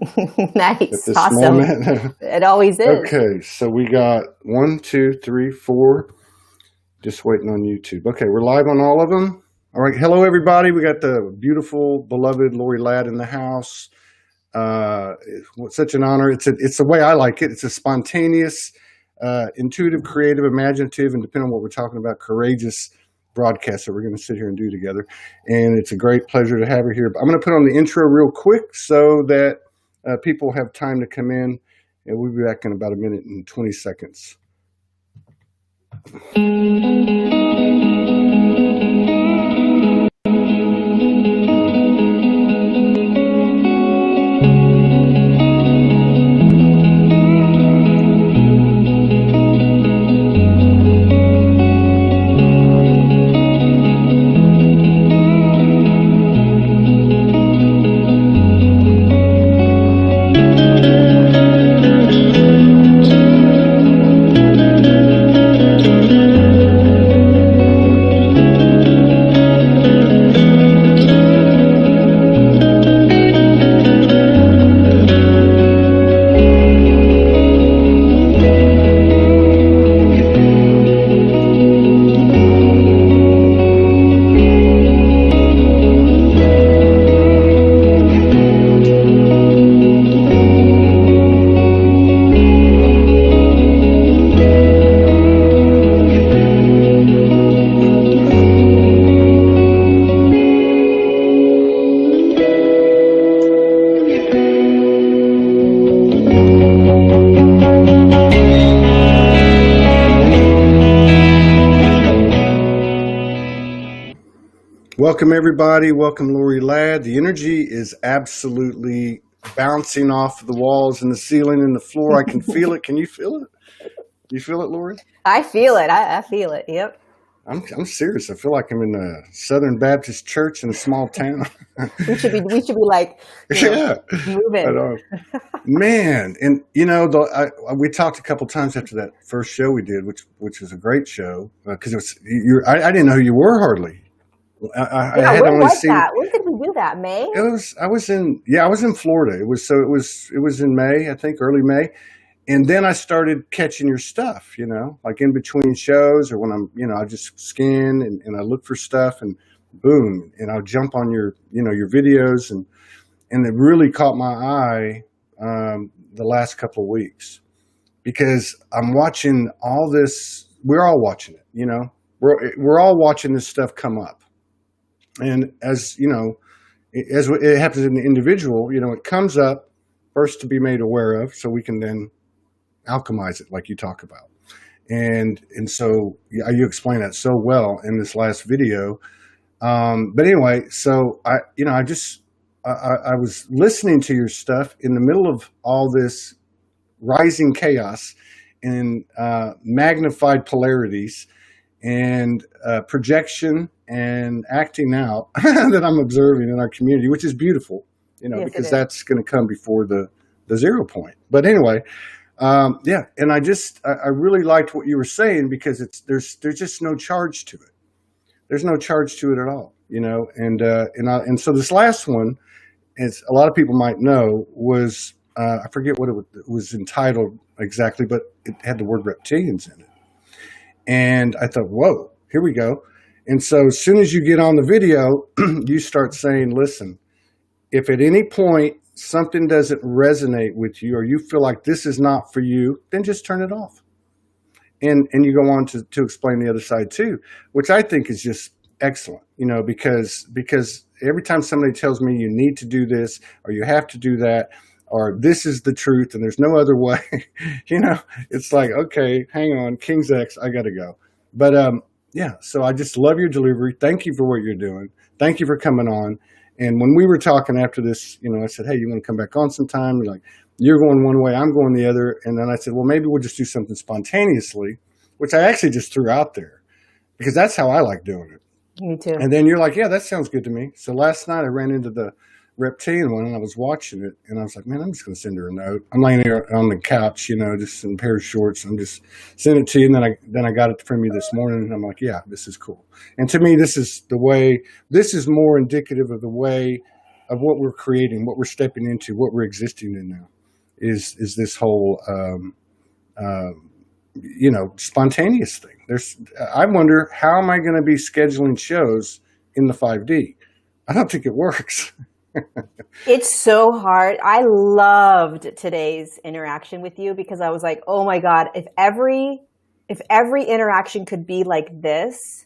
At Nice. this Awesome. moment. It always is. Okay, so we got 1, 2, 3, 4. Just waiting on YouTube. Okay, we're live on all of them. All right, hello everybody. We got the beautiful, beloved Lorie Ladd in the house. It's such an honor. It's the way I like it. It's a spontaneous, intuitive, creative, imaginative, and depending on what we're talking about, courageous broadcast that we're going to sit here and do together. And it's a great pleasure to have her here. But I'm going to put on the intro real quick so that people have time to come in, and we'll be back in about 1 minute and 20 seconds. Welcome everybody. Welcome Lorie Ladd. The energy is absolutely bouncing off the walls and the ceiling and the floor. I can feel it. Can you feel it? You feel it, Lorie? I feel it. I feel it. Yep. I'm serious. I feel like I'm in a Southern Baptist church in a small town. We should be like, yeah, moving. Man, and we talked a couple times after that first show we did, which was a great show because it was. I didn't know who you were hardly. I had when only was seen that? When did we do that? May? I was in Florida. It was in May, I think, early May. And then I started catching your stuff, like in between shows or when I just scan and I look for stuff and boom, and I'll jump on your videos and it really caught my eye the last couple of weeks because I'm watching all this. We're all watching it, we're all watching this stuff come up. And as as it happens in the individual, it comes up first to be made aware of so we can then alchemize it like you talk about. And so you explain that so well in this last video. But anyway, so I was listening to your stuff in the middle of all this rising chaos and magnified polarities and projection and acting out that I'm observing in our community, which is beautiful, Yes, because that's going to come before the 0 point. But anyway, and I really liked what you were saying because there's just no charge to it. There's no charge to it at all, and so this last one, as a lot of people might know, was I forget what it was entitled exactly, but it had the word reptilians in it. And I thought, whoa, here we go. And so as soon as you get on the video, you start saying, listen, if at any point something doesn't resonate with you or you feel like this is not for you, then just turn it off. And you go on to explain the other side too, which I think is just excellent, because every time somebody tells me you need to do this or you have to do that, or this is the truth and there's no other way, it's like, okay, hang on, King's X, I got to go. But so I just love your delivery. Thank you for what you're doing. Thank you for coming on. And when we were talking after this, I said, hey, you want to come back on sometime? You're like, you're going one way, I'm going the other. And then I said, well, maybe we'll just do something spontaneously, which I actually just threw out there because that's how I like doing it. Me too. And then you're like, yeah, that sounds good to me. So last night I ran into the Reptilian one and I was watching it and I was like, man, I'm just going to send her a note. I'm laying there on the couch, just in a pair of shorts. I'm just sending it to you. And then I got it from you this morning and I'm like, yeah, this is cool. And to me, this is more indicative of the way of what we're creating, what we're stepping into, what we're existing in now, is this whole spontaneous thing. I wonder, how am I going to be scheduling shows in the 5D? I don't think it works. It's so hard. I loved today's interaction with you because I was like, oh my God, if every interaction could be like this,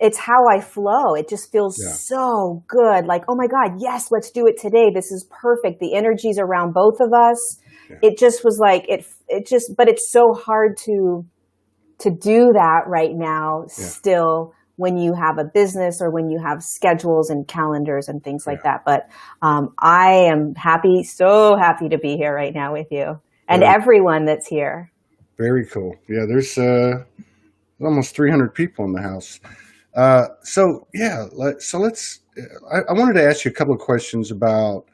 it's how I flow. It just feels so good. Like, oh my God, yes, let's do it today. This is perfect. The energy's around both of us. Yeah. It just was like, but it's so hard to do that right now still, when you have a business or when you have schedules and calendars and things like that. But I am so happy to be here right now with you and everyone that's here. Very cool. Yeah, there's almost 300 people in the house. So let's. I wanted to ask you a couple of questions about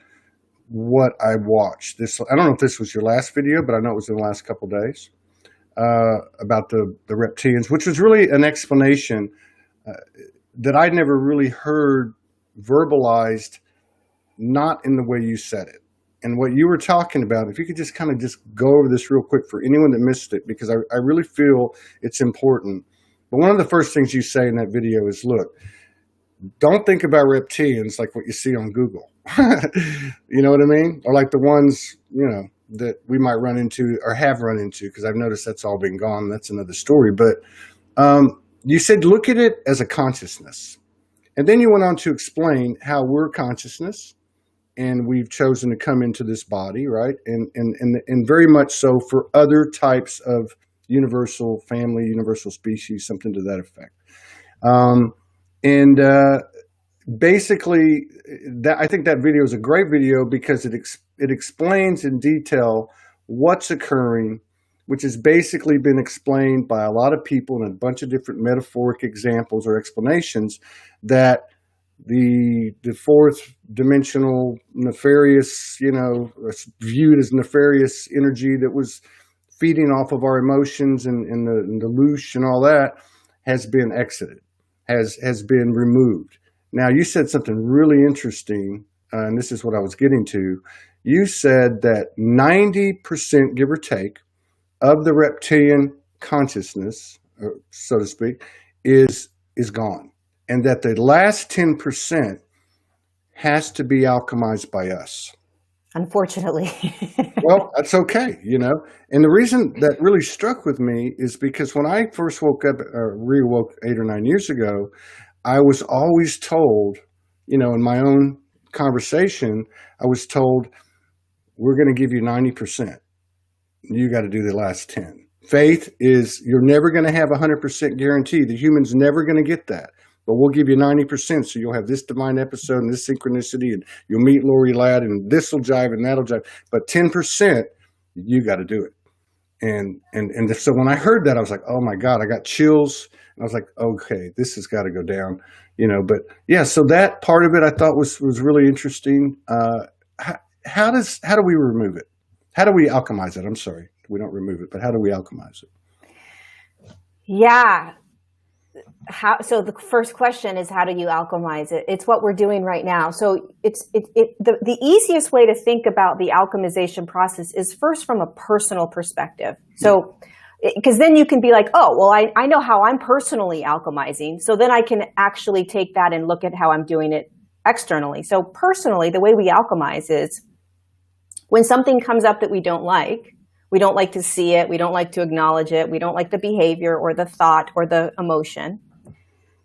what I watched. I don't know if this was your last video, but I know it was in the last couple of days about the reptilians, which was really an explanation that I'd never really heard verbalized, not in the way you said it. And what you were talking about, if you could just kind of just go over this real quick for anyone that missed it, because I really feel it's important. But one of the first things you say in that video is, look, don't think about reptilians like what you see on Google. You know what I mean? Or like the ones, that we might run into or have run into, because I've noticed that's all been gone. That's another story. But you said, look at it as a consciousness. And then you went on to explain how we're consciousness and we've chosen to come into this body, right? And very much so for other types of universal family, universal species, something to that effect. Basically, I think that video is a great video because it explains in detail what's occurring, which has basically been explained by a lot of people in a bunch of different metaphoric examples or explanations, that the fourth dimensional nefarious, viewed as nefarious energy that was feeding off of our emotions and the loosh and all that has been exited, has been removed. Now, you said something really interesting, and this is what I was getting to. You said that 90%, give or take, of the reptilian consciousness, so to speak, is gone. And that the last 10% has to be alchemized by us. Unfortunately. Well, that's okay, And the reason that really struck with me is because when I first woke up, or reawoke 8 or 9 years ago, I was always told, in my own conversation, I was told, we're going to give you 90%. You got to do the last 10. Faith is, you're never going to have 100% guarantee. The human's never going to get that. But we'll give you 90%, so you'll have this divine episode and this synchronicity, and you'll meet Lorie Ladd, and this will jive and that'll jive. But 10%, you got to do it. And so when I heard that, I was like, oh my God, I got chills. And I was like, okay, this has got to go down, But yeah, so that part of it I thought was really interesting. How do we remove it? How do we alchemize it? I'm sorry, we don't remove it, but how do we alchemize it? Yeah. So the first question is, how do you alchemize it? It's what we're doing right now. So the easiest way to think about the alchemization process is first from a personal perspective. So, because then you can be like, oh, well, I know how I'm personally alchemizing. So then I can actually take that and look at how I'm doing it externally. So personally, the way we alchemize is when something comes up that we don't like to see it, we don't like to acknowledge it, we don't like the behavior or the thought or the emotion,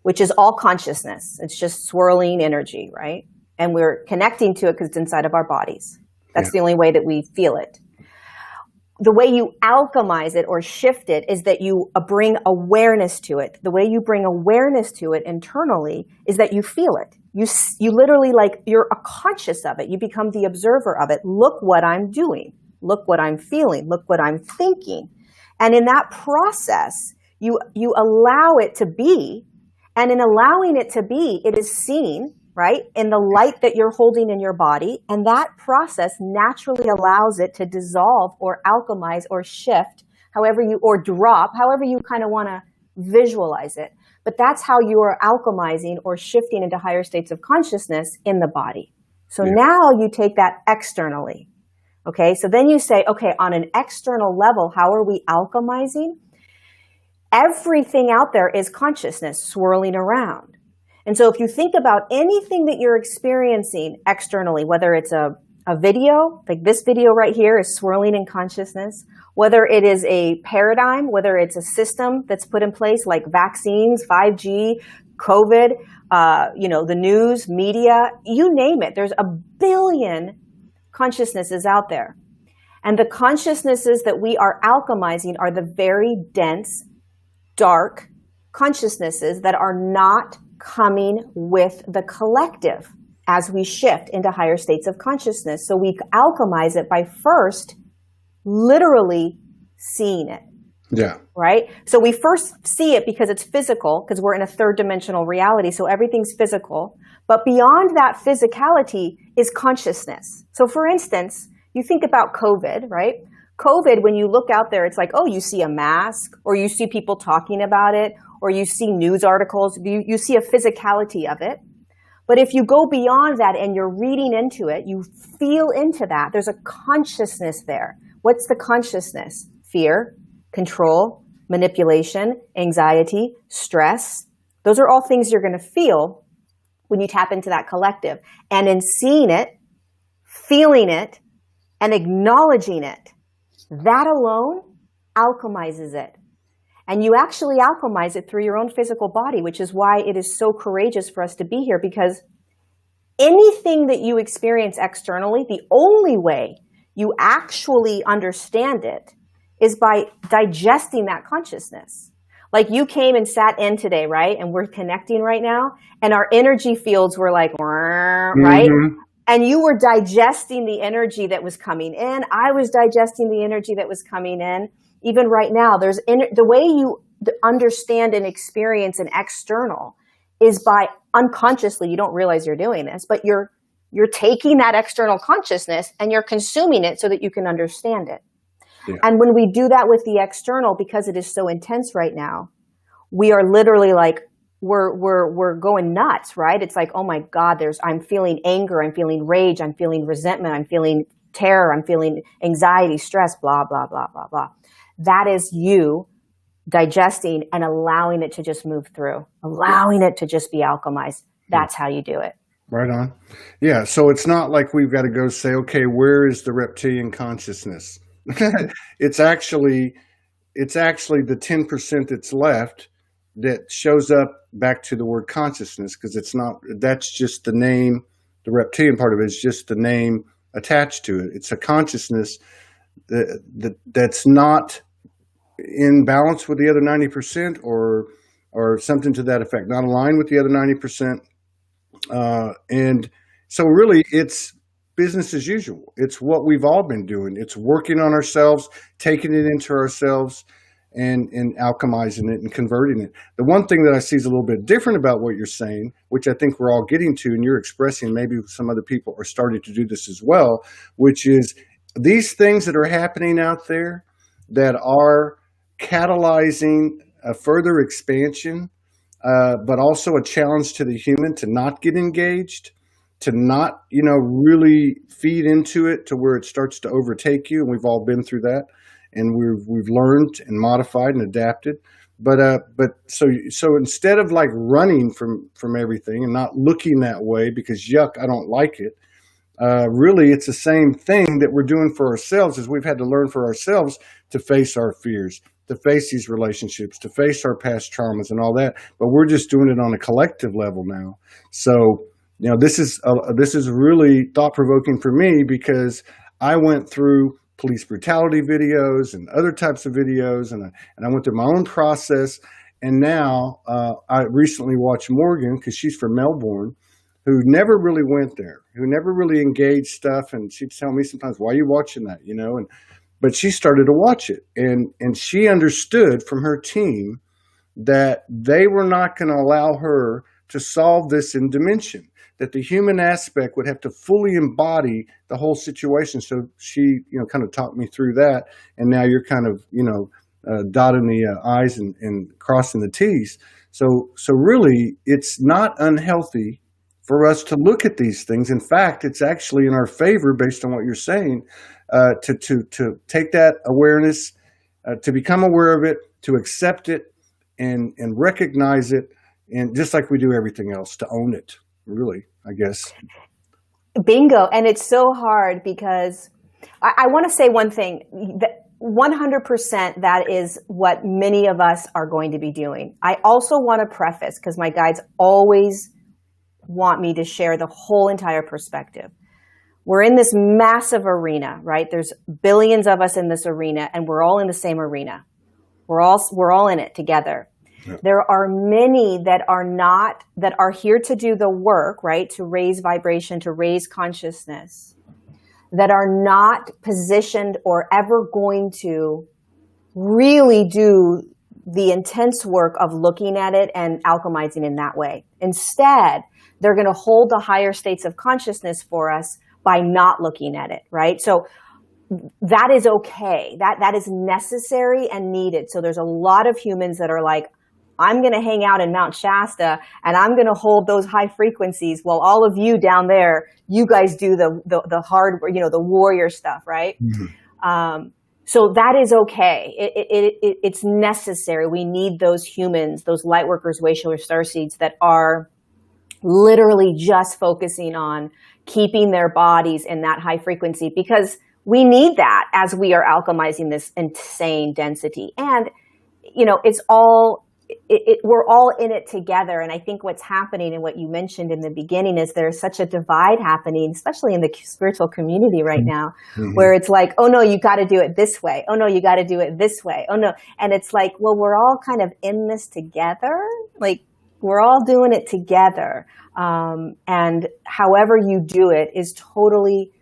which is all consciousness. It's just swirling energy, right? And we're connecting to it because it's inside of our bodies. That's the only way that we feel it. The way you alchemize it or shift it is that you bring awareness to it. The way you bring awareness to it internally is that you feel it. You literally, you're conscious of it. You become the observer of it. Look what I'm doing. Look what I'm feeling. Look what I'm thinking. And in that process, you allow it to be. And in allowing it to be, it is seen, right, in the light that you're holding in your body. And that process naturally allows it to dissolve or alchemize or shift, or drop, however you kind of want to visualize it. But that's how you are alchemizing or shifting into higher states of consciousness in the body. So now you take that externally. Okay, so then you say, okay, on an external level, how are we alchemizing? Everything out there is consciousness swirling around. And so if you think about anything that you're experiencing externally, whether it's a video, like this video right here is swirling in consciousness, whether it is a paradigm, whether it's a system that's put in place like vaccines, 5G, COVID, the news, media, you name it. There's a billion consciousnesses out there. And the consciousnesses that we are alchemizing are the very dense, dark consciousnesses that are not coming with the collective as we shift into higher states of consciousness. So we alchemize it by first literally seeing it. Yeah. Right? So we first see it because it's physical, because we're in a third dimensional reality. So everything's physical. But beyond that physicality is consciousness. So for instance, you think about COVID, right? COVID, when you look out there, it's like, oh, you see a mask, or you see people talking about it, or you see news articles, you see a physicality of it. But if you go beyond that and you're reading into it, you feel into that. There's a consciousness there. What's the consciousness? Fear, control, manipulation, anxiety, stress. Those are all things you're going to feel when you tap into that collective. And in seeing it, feeling it, and acknowledging it, that alone alchemizes it. And you actually alchemize it through your own physical body, which is why it is so courageous for us to be here, because anything that you experience externally, the only way you actually understand it is by digesting that consciousness. Like you came and sat in today, right? And we're connecting right now, and our energy fields were like, right? Mm-hmm. And you were digesting the energy that was coming in. I was digesting the energy that was coming in. Even right now, the way you understand and experience an external is by unconsciously, you don't realize you're doing this, but you're taking that external consciousness and you're consuming it so that you can understand it. Yeah. And when we do that with the external, because it is so intense right now, we are literally like, we're going nuts, right? It's like, oh my God, I'm feeling anger, I'm feeling rage, I'm feeling resentment, I'm feeling terror, I'm feeling anxiety, stress, blah, blah, blah, blah, blah. That is you digesting and allowing it to just move through, allowing it to just be alchemized. That's how you do it. Right on. Yeah. So it's not like we've got to go say, okay, where is the reptilian consciousness? It's actually the 10% that's left that shows up back to the word consciousness, because that's just the name. The reptilian part of it is just the name attached to it. It's a consciousness that's not in balance with the other 90%, or something to that effect, not aligned with the other 90%. And so really it's business as usual. It's what we've all been doing. It's working on ourselves, taking it into ourselves, and alchemizing it and converting it. The one thing that I see is a little bit different about what you're saying, which I think we're all getting to, and you're expressing, maybe some other people are starting to do this as well, which is these things that are happening out there that are catalyzing a further expansion, but also a challenge to the human to not get engaged, to not, really feed into it to where it starts to overtake you. And we've all been through that, and we've learned and modified and adapted. But so instead of like running from everything and not looking that way because yuck, I don't like it. Really, it's the same thing that we're doing for ourselves, as we've had to learn for ourselves to face our fears, to face these relationships, to face our past traumas and all that. But we're just doing it on a collective level now. So, this is really thought-provoking for me, because I went through police brutality videos and other types of videos, and I went through my own process. And now I recently watched Morgan, because she's from Melbourne, who never really went there, who never really engaged stuff. And she'd tell me sometimes, why are you watching that? But she started to watch it, and she understood from her team that they were not going to allow her to solve this in dimension, that the human aspect would have to fully embody the whole situation. So she, kind of talked me through that. And now you're kind of, dotting the I's and crossing the T's. So really, it's not unhealthy for us to look at these things. In fact, it's actually in our favor, based on what you're saying, to take that awareness, to become aware of it, to accept it, and recognize it, and just like we do everything else, to own it, really, I guess. Bingo. And it's so hard because I want to say one thing, that 100% that is what many of us are going to be doing. I also want to preface, because my guides always want me to share the whole entire perspective. We're in this massive arena, right? There's billions of us in this arena, and we're all in the same arena. We're all in it together. Yeah. There are many that are here to do the work, right? To raise vibration, to raise consciousness, that are not positioned or ever going to really do the intense work of looking at it and alchemizing in that way. Instead, they're going to hold the higher states of consciousness for us by not looking at it, right? So that is okay. That is necessary and needed. So there's a lot of humans that are like, I'm going to hang out in Mount Shasta and I'm going to hold those high frequencies while all of you down there, you guys do the hard, the warrior stuff, right? Mm-hmm. So that is okay. It's necessary. We need those humans, those light workers, Wayshower starseeds that are literally just focusing on keeping their bodies in that high frequency, because we need that as we are alchemizing this insane density. And, it's all, we're all in it together. And I think what's happening and what you mentioned in the beginning is there's such a divide happening, especially in the spiritual community right now, mm-hmm. where it's like, oh no, you got to do it this way. Oh no, you got to do it this way. Oh no. And it's like, well, we're all kind of in this together. Like, we're all doing it together. And however you do it is totally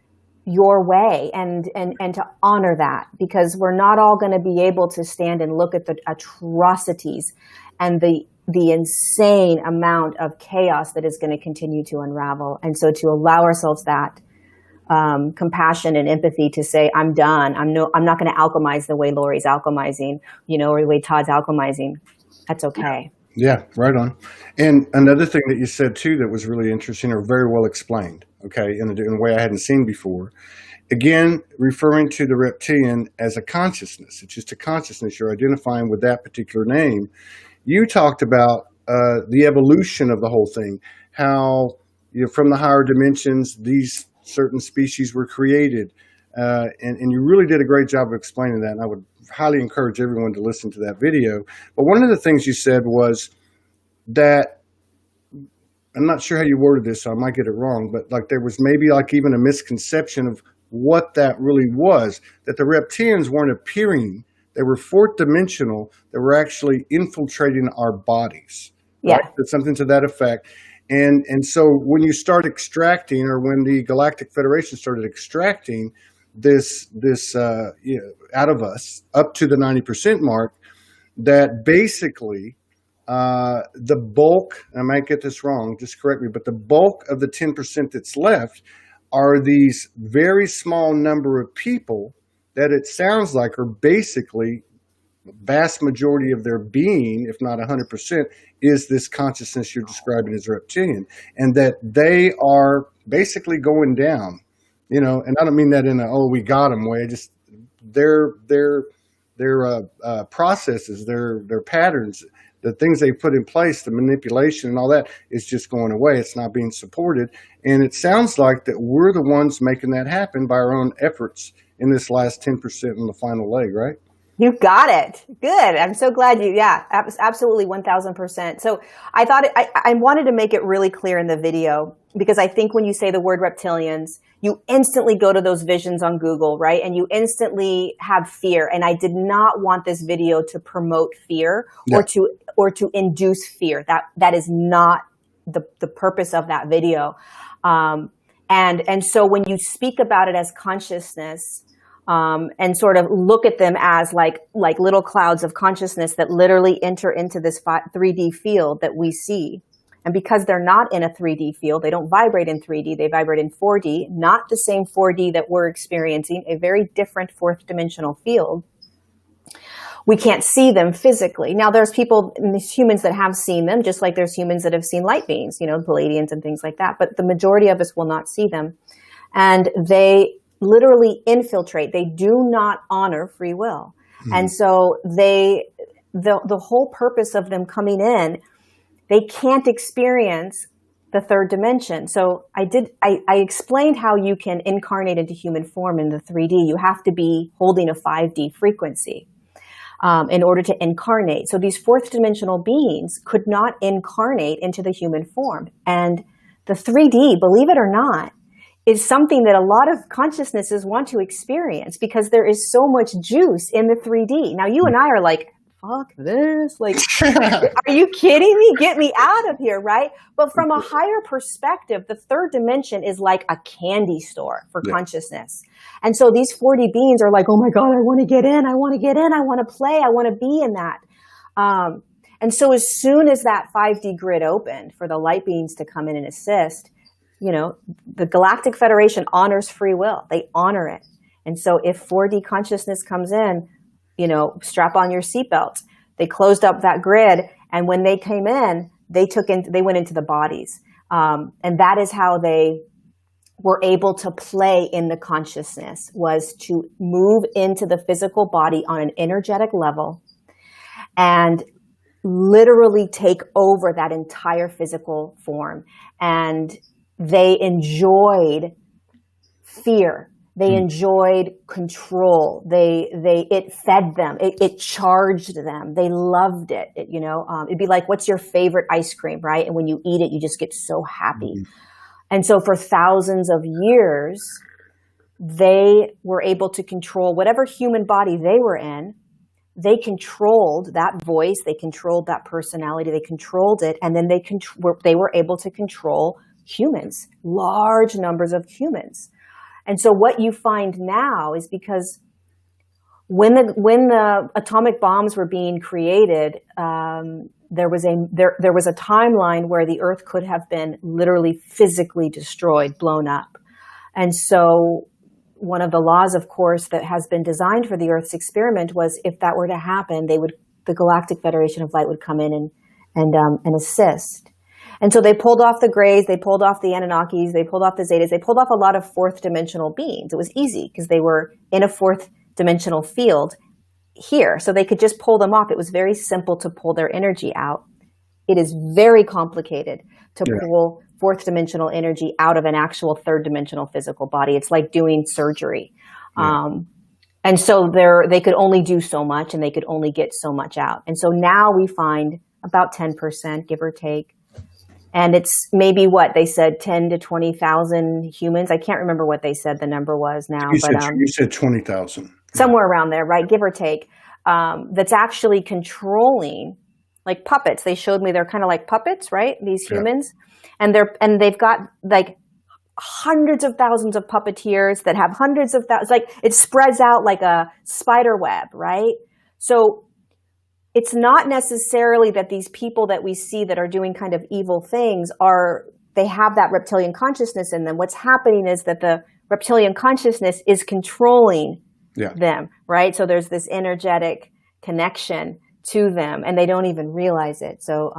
your way, and to honor that, because we're not all going to be able to stand and look at the atrocities and the insane amount of chaos that is going to continue to unravel. And so to allow ourselves that compassion and empathy to say, I'm done. I'm not going to alchemize the way Lorie's alchemizing, or the way Todd's alchemizing. That's okay. Yeah, right on. And another thing that you said too that was really interesting, or very well explained, okay, in a way I hadn't seen before. Again, referring to the reptilian as a consciousness. It's just a consciousness. You're identifying with that particular name. You talked about the evolution of the whole thing, how from the higher dimensions, these certain species were created. And you really did a great job of explaining that, and I would highly encourage everyone to listen to that video. But one of the things you said was that, I'm not sure how you worded this, so I might get it wrong, but like there was maybe like even a misconception of what that really was, that the reptilians weren't appearing, they were fourth dimensional, they were actually infiltrating our bodies. Yeah. Right? That's something to that effect. And so when you start extracting, or when the Galactic Federation started extracting this out of us up to the 90% mark, that basically the bulk, I might get this wrong, just correct me, but the bulk of the 10% that's left are these very small number of people that it sounds like are basically, vast majority of their being, if not 100%, is this consciousness you're describing as reptilian, and that they are basically going down, and I don't mean that in a, oh, we got them way, just their processes, their patterns, the things they put in place, the manipulation and all that is just going away. It's not being supported. And it sounds like that we're the ones making that happen by our own efforts in this last 10% in the final leg, right? You got it. Good. I'm so glad absolutely 1000%. So I thought I wanted to make it really clear in the video, because I think when you say the word reptilians, you instantly go to those visions on Google, right? And you instantly have fear. And I did not want this video to promote fear or to induce fear. That is not the purpose of that video. And so when you speak about it as consciousness, and sort of look at them as like little clouds of consciousness that literally enter into this 3D field that we see. And because they're not in a 3D field, they don't vibrate in 3D, they vibrate in 4D, not the same 4D that we're experiencing, a very different fourth dimensional field. We can't see them physically. Now, there's humans that have seen them, just like there's humans that have seen light beings, Palladians and things like that. But the majority of us will not see them. And they literally infiltrate. They do not honor free will. Mm-hmm. And so the whole purpose of them coming in, they can't experience the third dimension. So I explained how you can incarnate into human form in the 3D. You have to be holding a 5D frequency in order to incarnate. So these fourth dimensional beings could not incarnate into the human form. And the 3D, believe it or not, is something that a lot of consciousnesses want to experience because there is so much juice in the 3D. Now, you and I are like, fuck this. Like, are you kidding me? Get me out of here, right? But from a higher perspective, the third dimension is like a candy store for consciousness. And so these 4D beings are like, oh my God, I want to get in. I want to get in. I want to play. I want to be in that. And so as soon as that 5D grid opened for the light beings to come in and assist, the Galactic Federation honors free will. They honor it. And so if 4D consciousness comes in, strap on your seatbelt. They closed up that grid, and when they came in, they went into the bodies, and that is how they were able to play in the consciousness, was to move into the physical body on an energetic level, and literally take over that entire physical form. And they enjoyed fear. They enjoyed control. It fed them. It charged them. They loved it. It'd be like, what's your favorite ice cream, right? And when you eat it, you just get so happy. Mm-hmm. And so for thousands of years, they were able to control whatever human body they were in. They controlled that voice. They controlled that personality. They controlled it. And then they were able to control humans, large numbers of humans. And so what you find now is because when the atomic bombs were being created, there was a timeline where the Earth could have been literally physically destroyed, blown up. And so one of the laws, of course, that has been designed for the Earth's experiment was if that were to happen, the Galactic Federation of Light would come in and assist. And so they pulled off the Greys, they pulled off the Anunnakis, they pulled off the Zetas, they pulled off a lot of fourth dimensional beings. It was easy because they were in a fourth dimensional field here. So they could just pull them off. It was very simple to pull their energy out. It is very complicated to pull fourth dimensional energy out of an actual third dimensional physical body. It's like doing surgery. And so they could only do so much and they could only get so much out. And so now we find about 10%, give or take. And it's maybe what they said, 10 to 20,000 humans. I can't remember what they said the number was now. You said 20,000. Somewhere around there, right? Give or take. That's actually controlling, like puppets. They showed me they're kind of like puppets, right? These humans. And they've got like hundreds of thousands of puppeteers that have hundreds of thousands. Like it spreads out like a spider web, right? So it's not necessarily that these people that we see that are doing kind of evil things they have that reptilian consciousness in them. What's happening is that the reptilian consciousness is controlling them, right? So there's this energetic connection to them and they don't even realize it. So,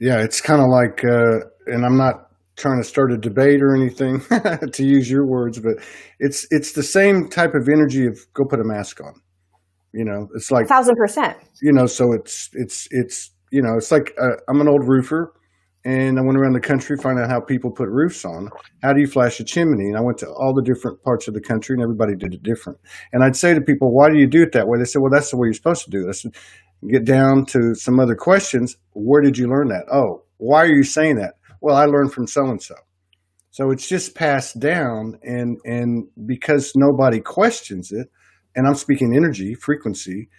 it's kind of like, and I'm not trying to start a debate or anything to use your words, but it's the same type of energy of go put a mask on. It's like 1,000%. So it's like I'm an old roofer, and I went around the country finding out how people put roofs on. How do you flash a chimney? And I went to all the different parts of the country, and everybody did it different. And I'd say to people, "Why do you do it that way?" They said, "Well, that's the way you're supposed to do it." I said, get down to some other questions. Where did you learn that? Oh, why are you saying that? Well, I learned from so and so. So it's just passed down, and because nobody questions it. And I'm speaking energy, frequency,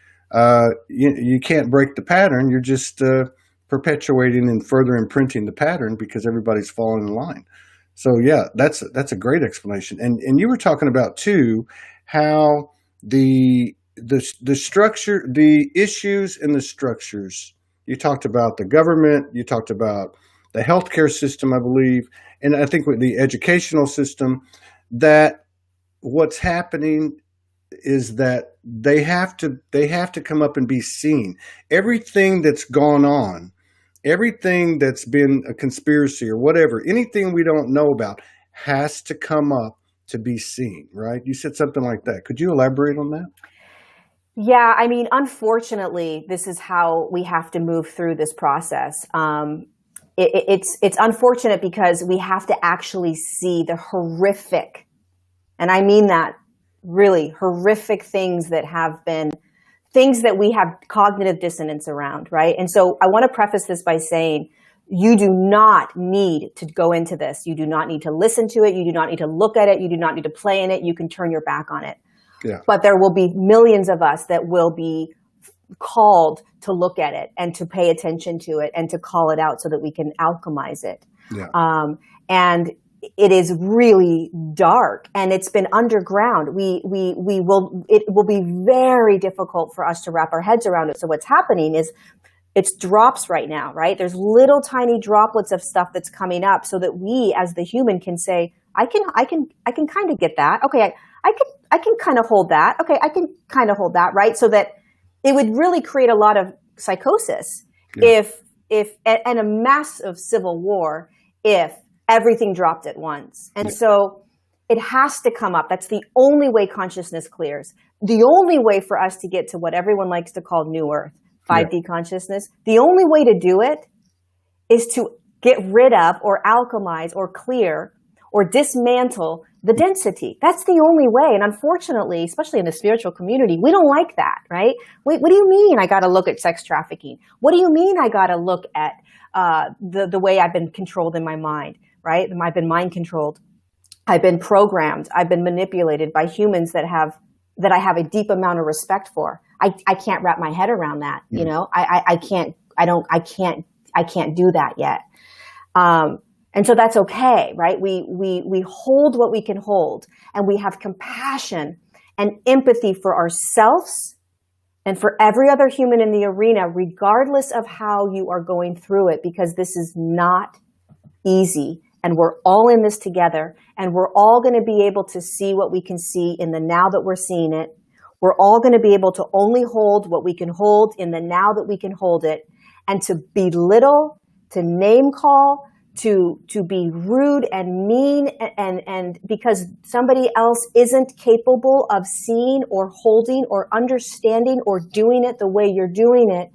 you can't break the pattern. You're just perpetuating and further imprinting the pattern because everybody's falling in line. So that's a great explanation. And you were talking about too, how the structure, the issues in the structures. You talked about the government. You talked about the healthcare system, I believe, and I think with the educational system, that what's happening is that they have to come up and be seen. Everything that's gone on, everything that's been a conspiracy or whatever, anything we don't know about has to come up to be seen, right? You said something like that. Could you elaborate on that? Yeah, I mean, unfortunately, this is how we have to move through this process. It's unfortunate because we have to actually see the horrific, and I mean that really horrific things that have been things that we have cognitive dissonance around, right? And so I want to preface this by saying, you do not need to go into this. You do not need to listen to it. You do not need to look at it. You do not need to play in it. You can turn your back on it. Yeah. But there will be millions of us that will be called to look at it and to pay attention to it and to call it out so that we can alchemize it. Yeah. And it is really dark and it's been underground. It will be very difficult for us to wrap our heads around it. So what's happening is it's drops right now, right? There's little tiny droplets of stuff that's coming up so that we as the human can say, I can kind of get that. Okay. I can kind of hold that. Okay. I can kind of hold that. Right. So that it would really create a lot of psychosis if and a massive civil war, if everything dropped at once. And so it has to come up. That's the only way consciousness clears. The only way for us to get to what everyone likes to call New Earth, 5D consciousness, the only way to do it is to get rid of or alchemize or clear or dismantle the density. That's the only way. And unfortunately, especially in the spiritual community, we don't like that, right? Wait, what do you mean I got to look at sex trafficking? What do you mean I got to look at the way I've been controlled in my mind, right? I've been mind controlled. I've been programmed. I've been manipulated by humans that I have a deep amount of respect for. I can't wrap my head around that. You know, I can't do that yet. And so that's okay, right? We hold what we can hold, and we have compassion and empathy for ourselves and for every other human in the arena, regardless of how you are going through it, because this is not easy. And we're all in this together, and we're all going to be able to see what we can see in the now that we're seeing it. We're all going to be able to only hold what we can hold in the now that we can hold it, and to belittle, to name call, to be rude and mean and because somebody else isn't capable of seeing or holding or understanding or doing it the way you're doing it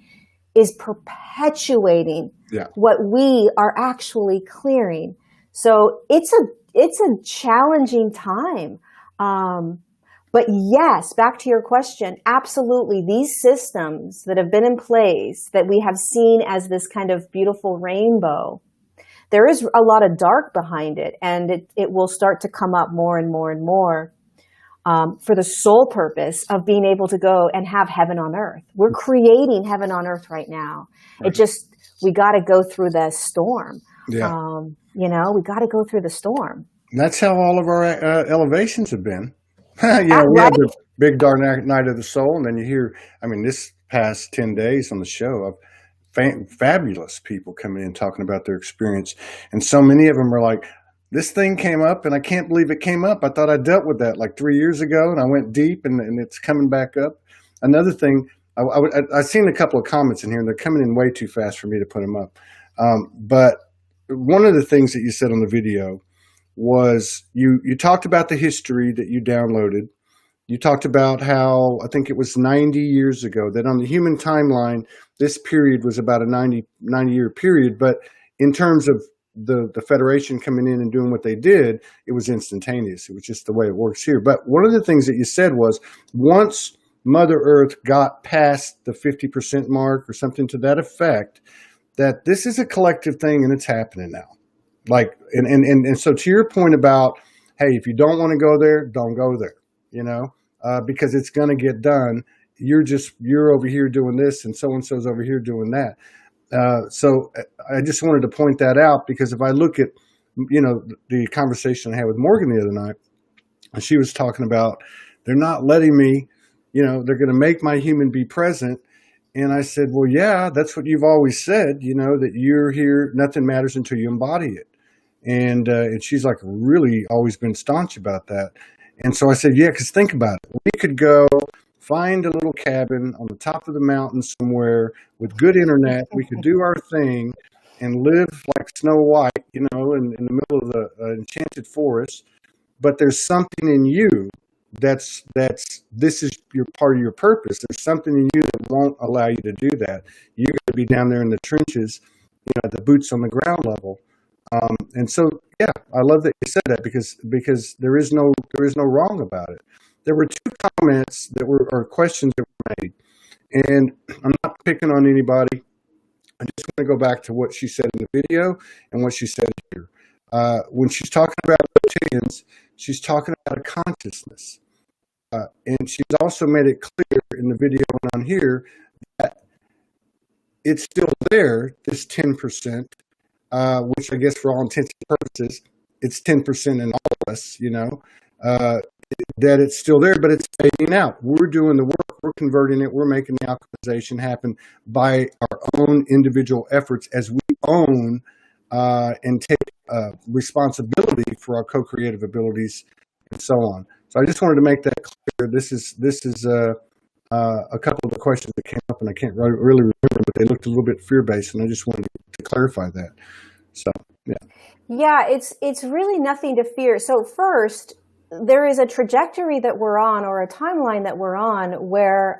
is perpetuating what we are actually clearing. So it's a challenging time. But yes, back to your question, absolutely. These systems that have been in place that we have seen as this kind of beautiful rainbow, there is a lot of dark behind it, and it will start to come up more and more and more for the sole purpose of being able to go and have heaven on earth. We're creating heaven on earth right now. Right. We got to go through the storm. Yeah. We got to go through the storm. And that's how all of our elevations have been. We had the big dark night of the soul, and then you hear, this past 10 days on the show of fabulous people coming in talking about their experience. And so many of them are like, this thing came up and I can't believe it came up. I thought I dealt with that like 3 years ago, and I went deep and it's coming back up. Another thing, I've seen a couple of comments in here and they're coming in way too fast for me to put them up. But one of the things that you said on the video was you talked about the history that you downloaded. You talked about how, I think it was 90 years ago, that on the human timeline, this period was about a 90-year period. But in terms of the Federation coming in and doing what they did, it was instantaneous. It was just the way it works here. But one of the things that you said was once Mother Earth got past the 50% mark or something to that effect, that this is a collective thing and it's happening now. Like, and so to your point about, hey, if you don't want to go there, don't go there. Because it's going to get done. You're over here doing this and so-and-so's over here doing that. So I just wanted to point that out, because if I look at, the conversation I had with Morgan the other night, and she was talking about, they're not letting me, they're going to make my human be present. And I said, well, yeah, that's what you've always said, that you're here, nothing matters until you embody it. And she's like really always been staunch about that. And so I said, yeah, because think about it. We could go find a little cabin on the top of the mountain somewhere with good internet. We could do our thing and live like Snow White, in the middle of the enchanted forest. But there's something in you this is your part of your purpose. There's something in you that won't allow you to do that. You got to be down there in the trenches, the boots on the ground level. And so, yeah, I love that you said that because there is no wrong about it. There were two comments or questions that were made, and I'm not picking on anybody. I just want to go back to what she said in the video and what she said here. When she's talking about reptilians, she's talking about a consciousness. And she's also made it clear in the video and on here that it's still there, this 10%, which I guess for all intents and purposes, it's 10% in all of us, that it's still there, but it's fading out. We're doing the work. We're converting it. We're making the alchemization happen by our own individual efforts as we own and take responsibility for our co-creative abilities and so on. So I just wanted to make that clear. This is a couple of the questions that came up, and I can't really remember, but they looked a little bit fear-based, and I just wanted to clarify that. So, yeah. Yeah, it's really nothing to fear. So first, there is a trajectory that we're on, or a timeline that we're on, where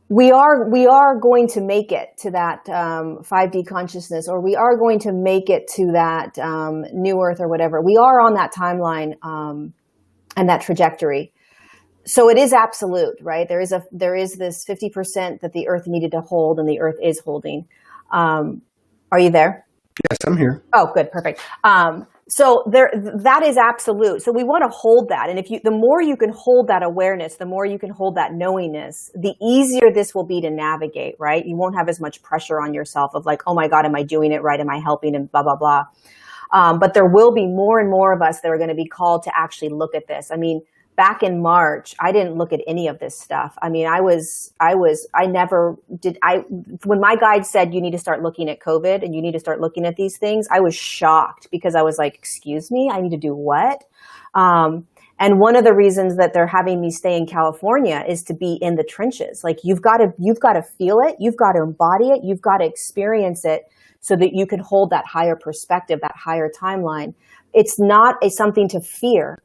we are going to make it to that 5D consciousness, or we are going to make it to that new earth or whatever. We are on that timeline and that trajectory. So it is absolute, right? There is this 50% that the earth needed to hold, and the earth is holding. Are you there? Yes, I'm here. Oh, good. Perfect. So that is absolute. So we want to hold that. And the more you can hold that awareness, the more you can hold that knowingness, the easier this will be to navigate, right? You won't have as much pressure on yourself of like, oh my God, am I doing it right? Am I helping? And blah, blah, blah. But there will be more and more of us that are going to be called to actually look at this. I mean, back in March, I didn't look at any of this stuff. I mean, when my guide said, you need to start looking at COVID and you need to start looking at these things, I was shocked because I was like, excuse me, I need to do what? And one of the reasons that they're having me stay in California is to be in the trenches. Like you've got to feel it. You've got to embody it. You've got to experience it so that you can hold that higher perspective, that higher timeline. It's not something to fear.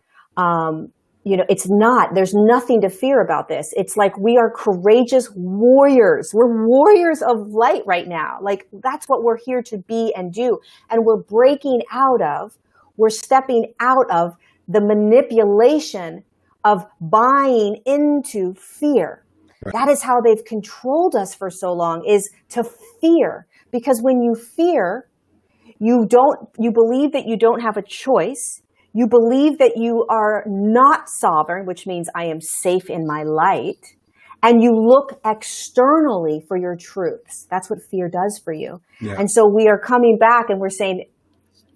It's not. There's nothing to fear about this. It's like we are courageous warriors. We're warriors of light right now. Like that's what we're here to be and do. And we're stepping out of the manipulation of buying into fear. Right. That is how they've controlled us for so long, is to fear. Because when you fear, you believe that you don't have a choice. You believe that you are not sovereign, which means I am safe in my light. And you look externally for your truths. That's what fear does for you. Yeah. And so we are coming back and we're saying,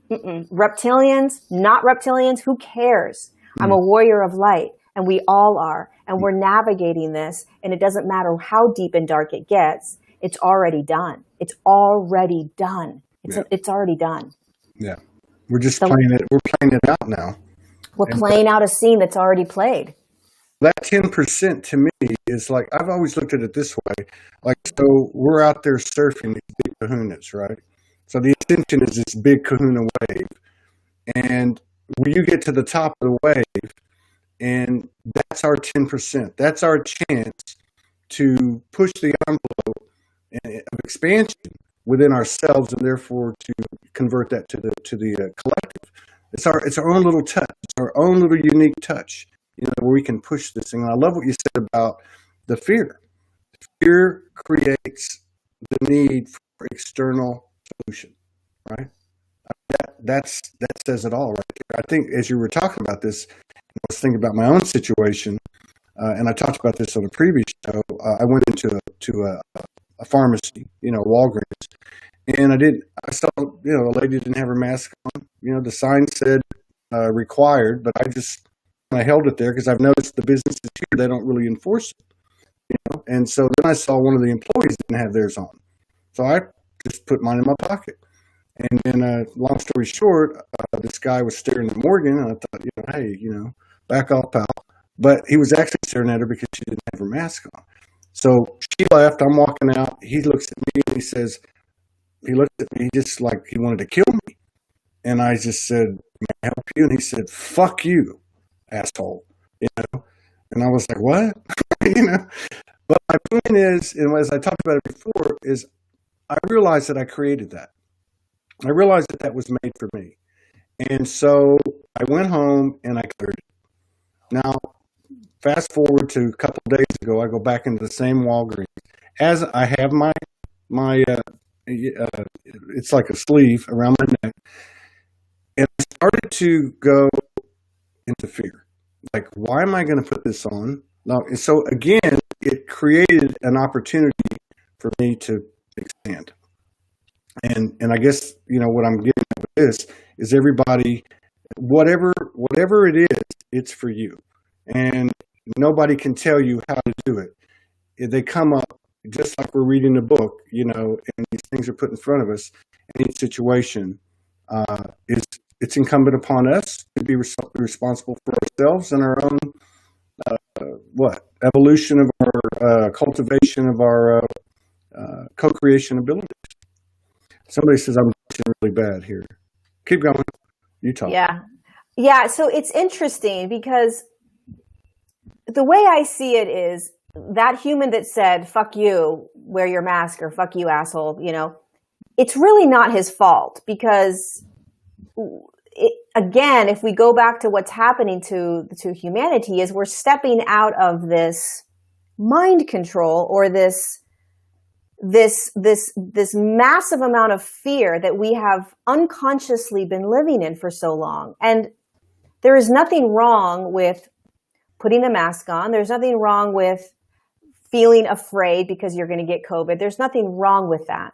reptilians, not reptilians, who cares? I'm a warrior of light, and we all are. And we're navigating this, and it doesn't matter how deep and dark it gets. It's already done. It's already done. It's already done. Yeah. We're just playing it. We're playing it out now. We're playing out a scene that's already played. That 10% to me is like, I've always looked at it this way. Like, so we're out there surfing these big kahunas, right? So the intention is this big kahuna wave. And when you get to the top of the wave, and that's our 10%. That's our chance to push the envelope of expansion within ourselves, and therefore to convert that to the collective. It's our own little touch. It's our own little unique touch, where we can push this thing. And I love what you said about the fear. Fear creates the need for external solution, right? That says it all right there. I think as you were talking about this, I was thinking about my own situation, and I talked about this on a previous show. I went into a pharmacy, Walgreens, and I saw, a lady didn't have her mask on. The sign said required, but I held it there because I've noticed the businesses here, they don't really enforce it, And so then I saw one of the employees didn't have theirs on. So I just put mine in my pocket. And then, long story short, this guy was staring at Morgan, and I thought, hey, back off, pal. But he was actually staring at her because she didn't have her mask on. So she left. I'm walking out. He looks at me and he looked at me just like he wanted to kill me. And I just said, may I help you? And he said, fuck you, asshole. And I was like, what? But my point is, and as I talked about it before, is I realized that I created that. I realized that was made for me. And so I went home and I cleared it. Now, fast forward to a couple of days ago, I go back into the same Walgreens. As I have my it's like a sleeve around my neck. And I started to go into fear. Like, why am I going to put this on? Now, and so again, it created an opportunity for me to expand. And I guess, what I'm getting at with this is everybody, whatever it is, it's for you. And nobody can tell you how to do it. If they come up, just like we're reading a book, and these things are put in front of us, any situation, it's incumbent upon us to be responsible for ourselves and our own, evolution of our, cultivation of our co-creation abilities. Somebody says I'm really bad here. Keep going. You talk. Yeah. So it's interesting because the way I see it is that human that said, fuck you, wear your mask, or fuck you, asshole, it's really not his fault because again, if we go back to what's happening to humanity is we're stepping out of this mind control or this massive amount of fear that we have unconsciously been living in for so long. And there is nothing wrong with putting the mask on. There's nothing wrong with feeling afraid because you're going to get COVID. There's nothing wrong with that.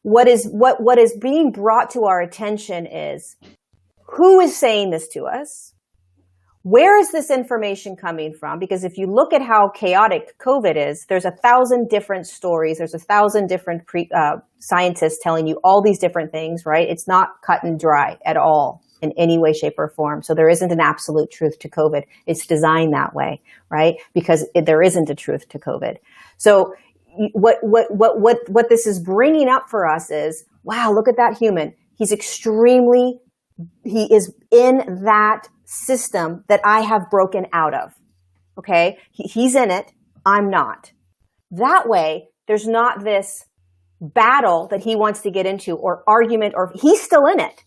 What is being brought to our attention is who is saying this to us? Where is this information coming from? Because if you look at how chaotic COVID is, there's 1,000 different stories. There's 1,000 different scientists telling you all these different things, right? It's not cut and dry at all in any way, shape, or form. So there isn't an absolute truth to COVID. It's designed that way, right? Because there isn't a truth to COVID. So what this is bringing up for us is, wow, look at that human. He is in that system that I have broken out of. Okay. He's in it. I'm not. That way, there's not this battle that he wants to get into or argument, or he's still in it.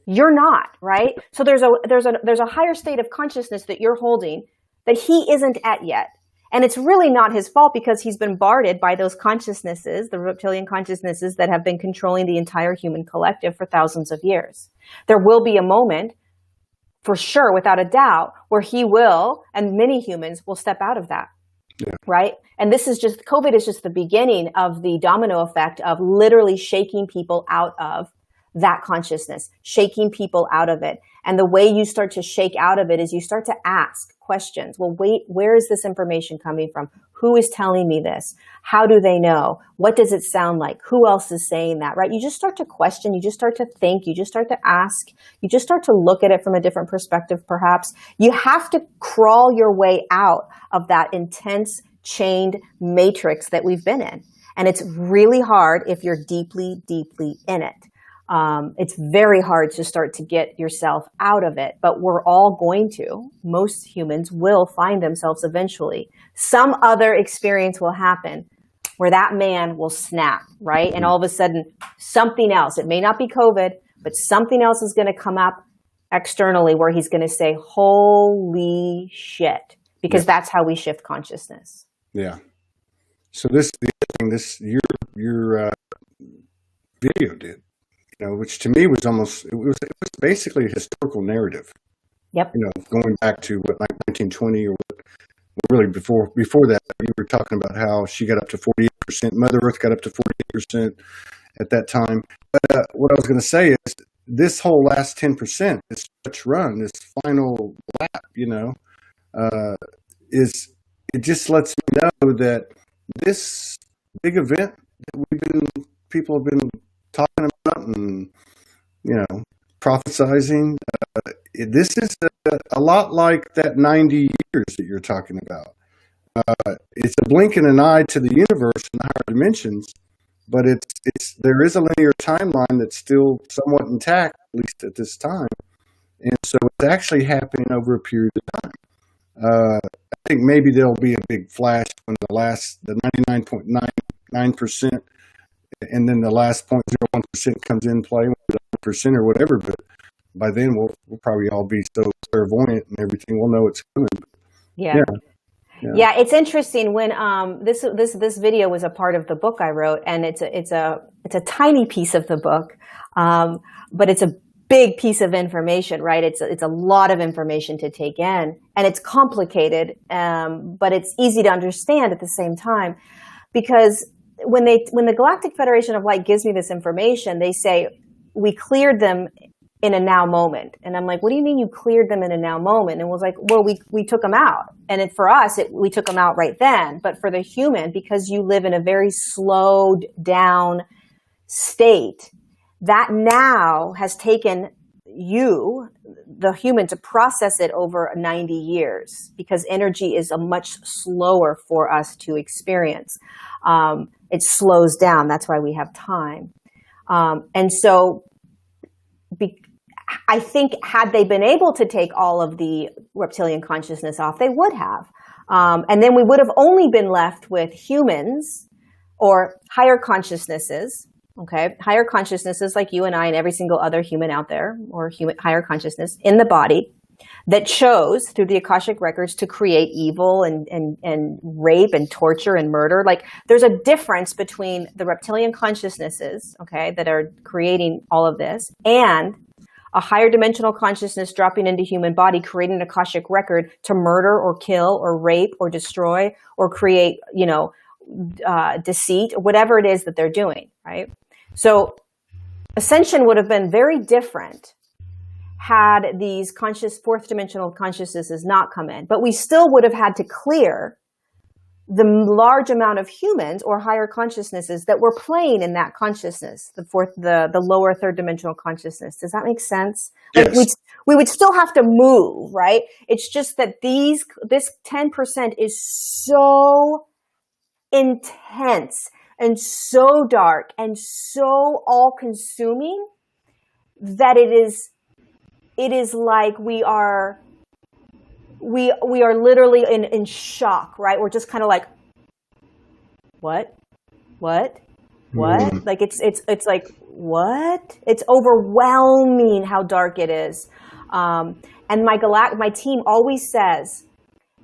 You're not, right? So there's a higher state of consciousness that you're holding that he isn't at yet. And it's really not his fault because he's been bombarded by those consciousnesses, the reptilian consciousnesses that have been controlling the entire human collective for thousands of years. There will be a moment, for sure, without a doubt, where he will, and many humans will step out of that. Yeah. Right? And COVID is just the beginning of the domino effect of literally shaking people out of that consciousness, shaking people out of it. And the way you start to shake out of it is you start to ask questions. Well, wait, where is this information coming from? Who is telling me this? How do they know? What does it sound like? Who else is saying that, right? You just start to question. You just start to think. You just start to ask. You just start to look at it from a different perspective, perhaps. You have to crawl your way out of that intense chained matrix that we've been in. And it's really hard if you're deeply, deeply in it. It's very hard to start to get yourself out of it, but we're all going to. Most humans will find themselves eventually. Some other experience will happen where that man will snap, right? And all of a sudden, something else, it may not be COVID, but something else is going to come up externally where he's going to say, holy shit, because that's how we shift consciousness. Yeah. So your video did. Which to me was it was basically a historical narrative. Yep. Going back to what, like 1920 or what, really before that, you were talking about how she got up to 48%, Mother Earth got up to 48% at that time. But what I was going to say is this whole last 10%, this stretch run, this final lap, it just lets me know that this big event that people have been talking about and, prophesizing. This is a lot like that 90 years that you're talking about. It's a blink in an eye to the universe and higher dimensions, but there is a linear timeline that's still somewhat intact, at least at this time. And so it's actually happening over a period of time. I think maybe there'll be a big flash when the 99.99%, and then the last 0.01% comes in play, 1% or whatever. But by then we'll probably all be so clairvoyant and everything. We'll know it's coming. Yeah, it's interesting when this video was a part of the book I wrote, and it's a tiny piece of the book, but it's a big piece of information, right? It's a lot of information to take in, and it's complicated, but it's easy to understand at the same time, because when the Galactic Federation of Light gives me this information, they say we cleared them in a now moment. And I'm like, what do you mean you cleared them in a now moment? And it was like, well, we took them out. And for us, we took them out right then. But for the human, because you live in a very slowed down state, that now has taken you, the human, to process it over 90 years, because energy is a much slower for us to experience. It slows down. That's why we have time. And so I think had they been able to take all of the reptilian consciousness off, they would have. And then we would have only been left with humans or higher consciousnesses, okay? Higher consciousnesses like you and I and every single other human out there, or higher consciousness in the body, that chose through the Akashic records to create evil and rape and torture and murder. Like, there's a difference between the reptilian consciousnesses, okay, that are creating all of this, and a higher dimensional consciousness dropping into human body, creating an Akashic record to murder or kill or rape or destroy or create, deceit, whatever it is that they're doing, right? So ascension would have been very different had these fourth dimensional consciousnesses not come in, but we still would have had to clear the large amount of humans or higher consciousnesses that were playing in that consciousness, the lower third dimensional consciousness. Does that make sense? Like, Yes. we would still have to move, right? It's just that this 10% is so intense and so dark and so all-consuming that it is like we are literally in shock, right? We're just kind of like, what? Like it's like, what? It's overwhelming how dark it is. And my team always says,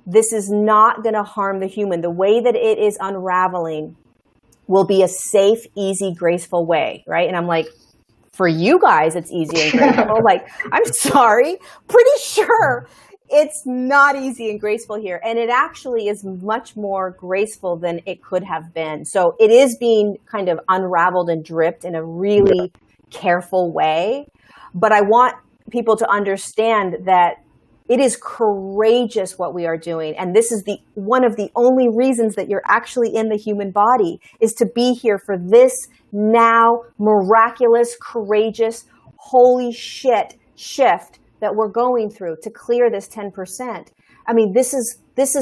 this is not going to harm the human. The way that it is unraveling will be a safe, easy, graceful way, right? And I'm like, for you guys, it's easy and graceful. Like, I'm sorry, pretty sure it's not easy and graceful here. And it actually is much more graceful than it could have been. So it is being kind of unraveled and dripped in a really careful way. But I want people to understand that it is courageous what we are doing. And this is one of the only reasons that you're actually in the human body, is to be here for this now miraculous, courageous, holy shit shift that we're going through to clear this 10%. I mean, this is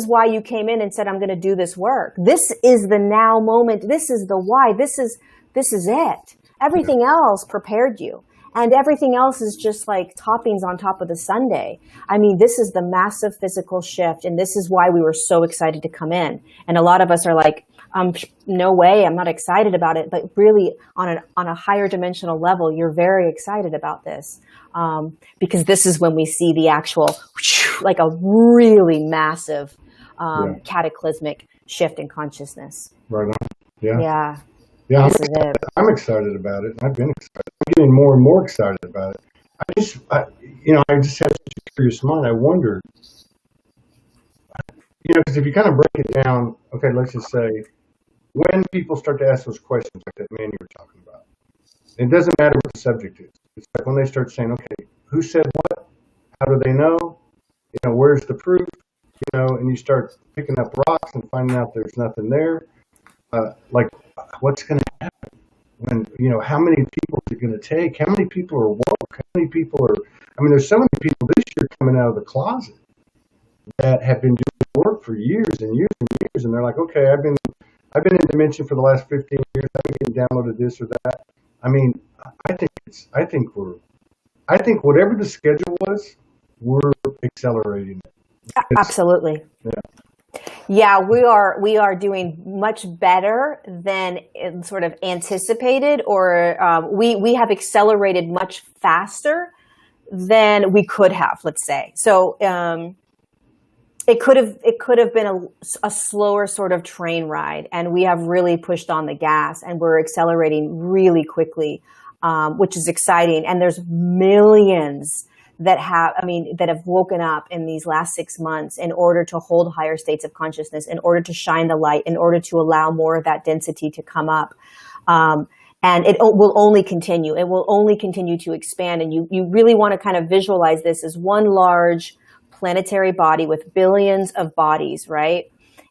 why you came in and said, I'm going to do this work. This is the now moment. This is the why. This is it. Everything else prepared you. And everything else is just like toppings on top of the sundae. I mean, this is the massive physical shift. And this is why we were so excited to come in. And a lot of us are like, no way, I'm not excited about it. But really, on a higher dimensional level, you're very excited about this. Because this is when we see the actual, like a really massive, cataclysmic shift in consciousness. Right on. Yeah. Yeah. Yeah, Yes, it is. I'm excited about it. I've been excited. I'm getting more and more excited about it. I just had such a curious mind. I wonder, because if you kind of break it down, okay, let's just say, when people start to ask those questions like that man you were talking about, it doesn't matter what the subject is. It's like when they start saying, okay, who said what? How do they know? Where's the proof? And you start picking up rocks and finding out there's nothing there. Like, what's going to happen? and how many people is it going to take? How many people are woke? How many people are? I mean, there's so many people this year coming out of the closet that have been doing work for years and years and years, and they're like, okay, I've been in Dimension for the last 15 years. I've been getting downloaded this or that. I mean, I think whatever the schedule was, we're accelerating it. Absolutely. Yeah, we are doing much better than sort of anticipated, or we have accelerated much faster than we could have, let's say. So it could have been a slower sort of train ride, and we have really pushed on the gas, and we're accelerating really quickly, which is exciting. And there's millions that have woken up in these last 6 months in order to hold higher states of consciousness, in order to shine the light, in order to allow more of that density to come up. And it will only continue. It will only continue to expand. And you really want to kind of visualize this as one large planetary body with billions of bodies, right?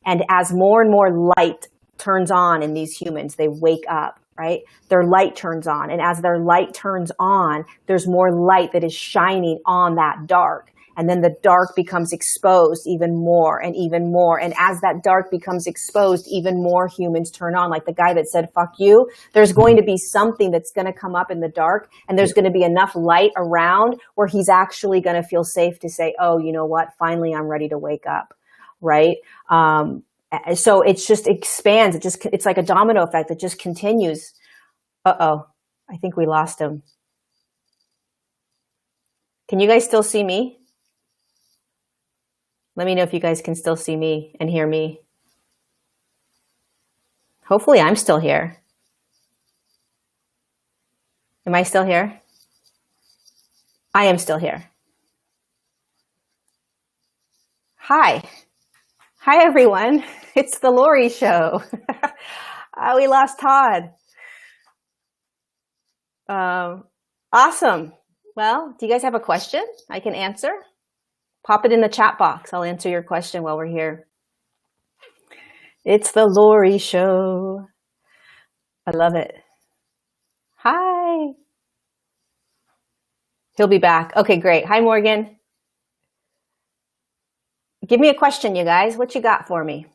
And as more and more light turns on in these humans, they wake up. Right? Their light turns on. And as their light turns on, there's more light that is shining on that dark. And then the dark becomes exposed even more and even more. And as that dark becomes exposed, even more humans turn on. Like the guy that said, fuck you, there's going to be something that's going to come up in the dark, and there's going to be enough light around where he's actually going to feel safe to say, oh, you know what? Finally, I'm ready to wake up. Right? So it just expands. It's like a domino effect. It just continues. Uh-oh. I think we lost him. Can you guys still see me? Let me know if you guys can still see me and hear me. Hopefully I'm still here. Am I still here? I am still here. Hi. Hi, everyone. It's the Lorie Show. We lost Todd. Awesome. Well, do you guys have a question I can answer? Pop it in the chat box. I'll answer your question while we're here. It's the Lorie Show. I love it. Hi. He'll be back. Okay, great. Hi, Morgan. Give me a question, you guys. What you got for me?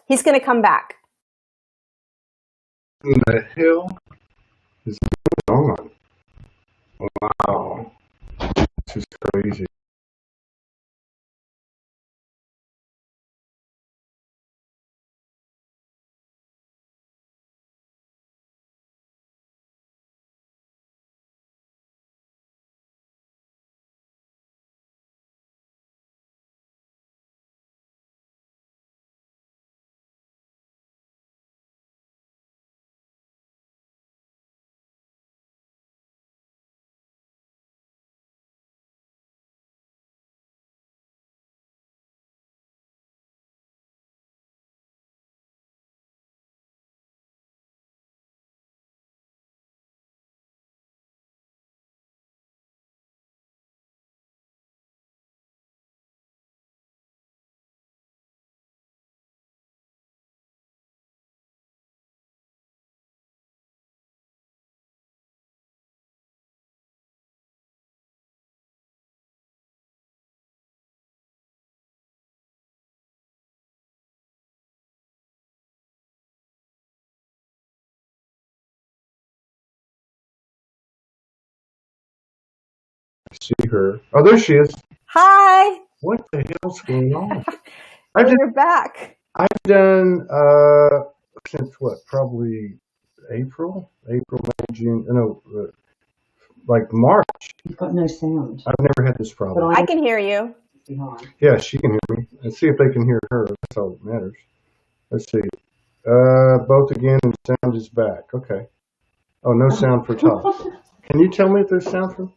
He's going to come back. What the hell is going on? Wow. This is crazy. I see her. Oh, there she is. Hi. What the hell's going on? You're back. I've done since what? Probably April, May, June. No, like March. You've got no sound. I've never had this problem. I can hear you. Yeah, she can hear me. Let's see if they can hear her. That's all that matters. Let's see. Both again, and sound is back. Okay. Oh, no sound for Todd. Can you tell me if there's sound for?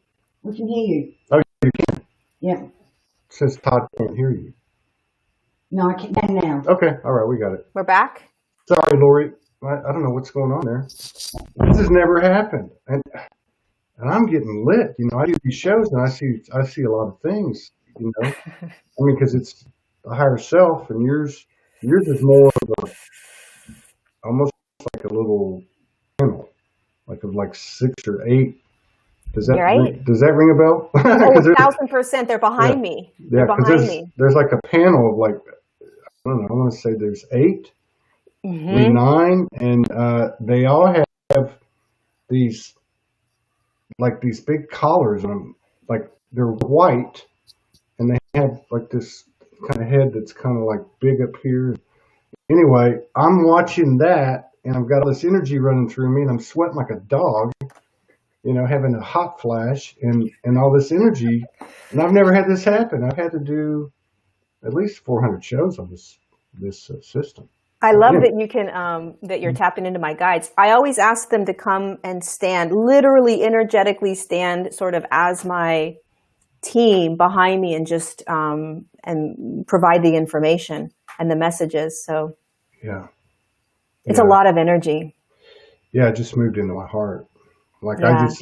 We can hear you. Oh, you can. Yeah. Since Todd can't hear you. No, I can now. Okay. All right, we got it. We're back. Sorry, Lorie. I don't know what's going on there. This has never happened, and I'm getting lit. You know, I do these shows, and I see a lot of things. You know, I mean, because it's the higher self, and yours is more of a almost like a little like 6 or 8. Does that You're right. does that ring a bell? Oh, 1,000%. They're behind me. Yeah, They're because behind me. there's like a panel of like, I don't know, I want to say there's 8, maybe 9, and they all have these big collars on them, like they're white, and they have like this kind of head that's kind of like big up here. Anyway, I'm watching that, and I've got all this energy running through me, and I'm sweating like a dog, having a hot flash and all this energy. And I've never had this happen. I've had to do at least 400 shows on this system. I love that you can, that you're tapping into my guides. I always ask them to come and stand, literally energetically stand sort of as my team behind me and just, and provide the information and the messages. So it's a lot of energy. Yeah. It just moved into my heart. Like I just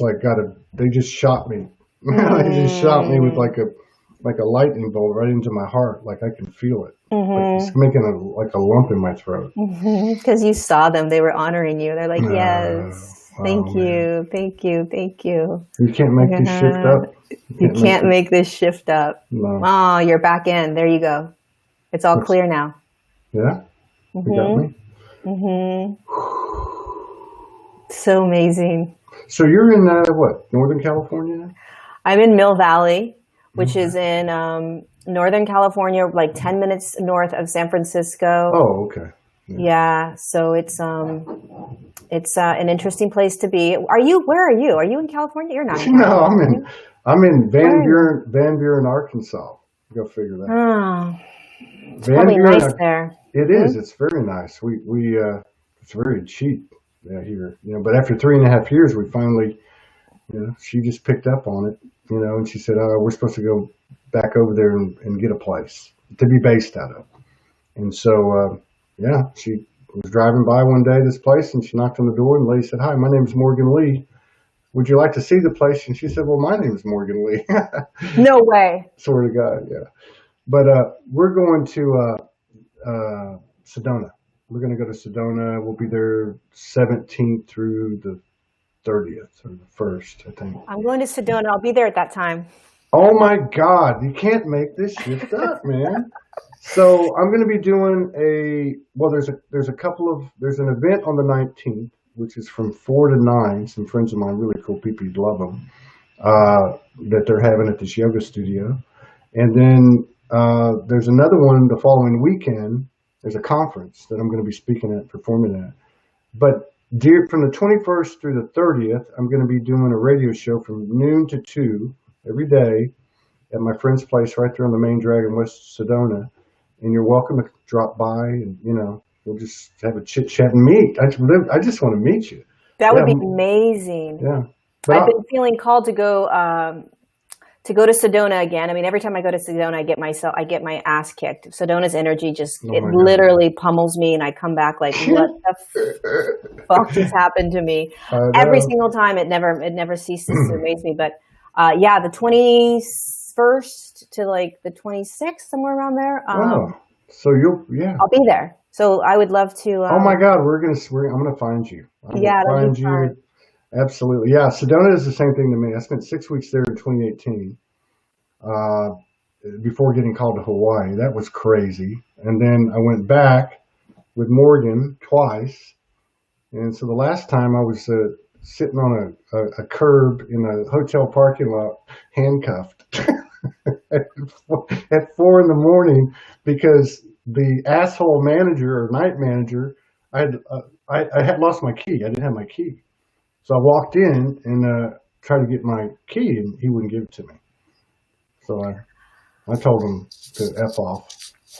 they just shot me. They just shot me with like a lightning bolt right into my heart. Like I can feel it. Like it's making a lump in my throat. Because you saw them. They were honoring you. They're like, yes, thank you. Thank you. Thank you. You can't make this shift up. You can't make this shift up. No. Oh, you're back in. There you go. It's all clear now. Yeah? You got me? So amazing. So you're in what? Northern California? I'm in Mill Valley, which is in Northern California, like 10 minutes north of San Francisco. Oh, okay. Yeah, so it's an interesting place to be. Where are you? Are you in California? You're not in California. No, I'm in Van Buren, Arkansas. Go figure that. Oh, it's probably nice there. It is. It's very nice. We it's very cheap here. But after 3.5 years, we finally, she just picked up on it, and she said, "Oh, we're supposed to go back over there and get a place to be based out of." And so, she was driving by one day, this place, and she knocked on the door, and the lady said, "Hi, my name's Morgan Lee. Would you like to see the place?" And she said, "Well, my name's Morgan Lee." No way. Sort of God, yeah. But we're going to Sedona. We're going to go to Sedona. We'll be there 17th through the 30th or the 1st, I think. I'm going to Sedona. I'll be there at that time. Oh my God. You can't make this shift up, man. So I'm going to be doing there's an event on the 19th, which is from 4 to 9. Some friends of mine, really cool people, you'd love them, that they're having at this yoga studio. And then there's another one the following weekend. There's a conference that I'm going to be speaking at, performing at. But from the 21st through the 30th, I'm going to be doing a radio show from noon to 2 every day at my friend's place right there on the main drag in West Sedona. And you're welcome to drop by and, we'll just have a chit chat and meet. I just want to meet you. That would be amazing. Yeah. I've been feeling called to go to Sedona again. I mean, every time I go to Sedona, I get my ass kicked. Sedona's energy literally pummels me, and I come back like, what the fuck just happened to me? Every single time, it never ceases to amaze me. But the 21st to like the 26th, somewhere around there. So I'll be there. So I would love to. Oh my God, I'm gonna find you. I'm gonna find you. Fun. Absolutely. Yeah. Sedona is the same thing to me. I spent 6 weeks there in 2018, before getting called to Hawaii. That was crazy. And then I went back with Morgan twice. And so the last time I was sitting on a curb in a hotel parking lot, handcuffed at 4 a.m. because the asshole manager or night manager, I had lost my key. I didn't have my key. So I walked in and tried to get my key, and he wouldn't give it to me. So I told him to F off.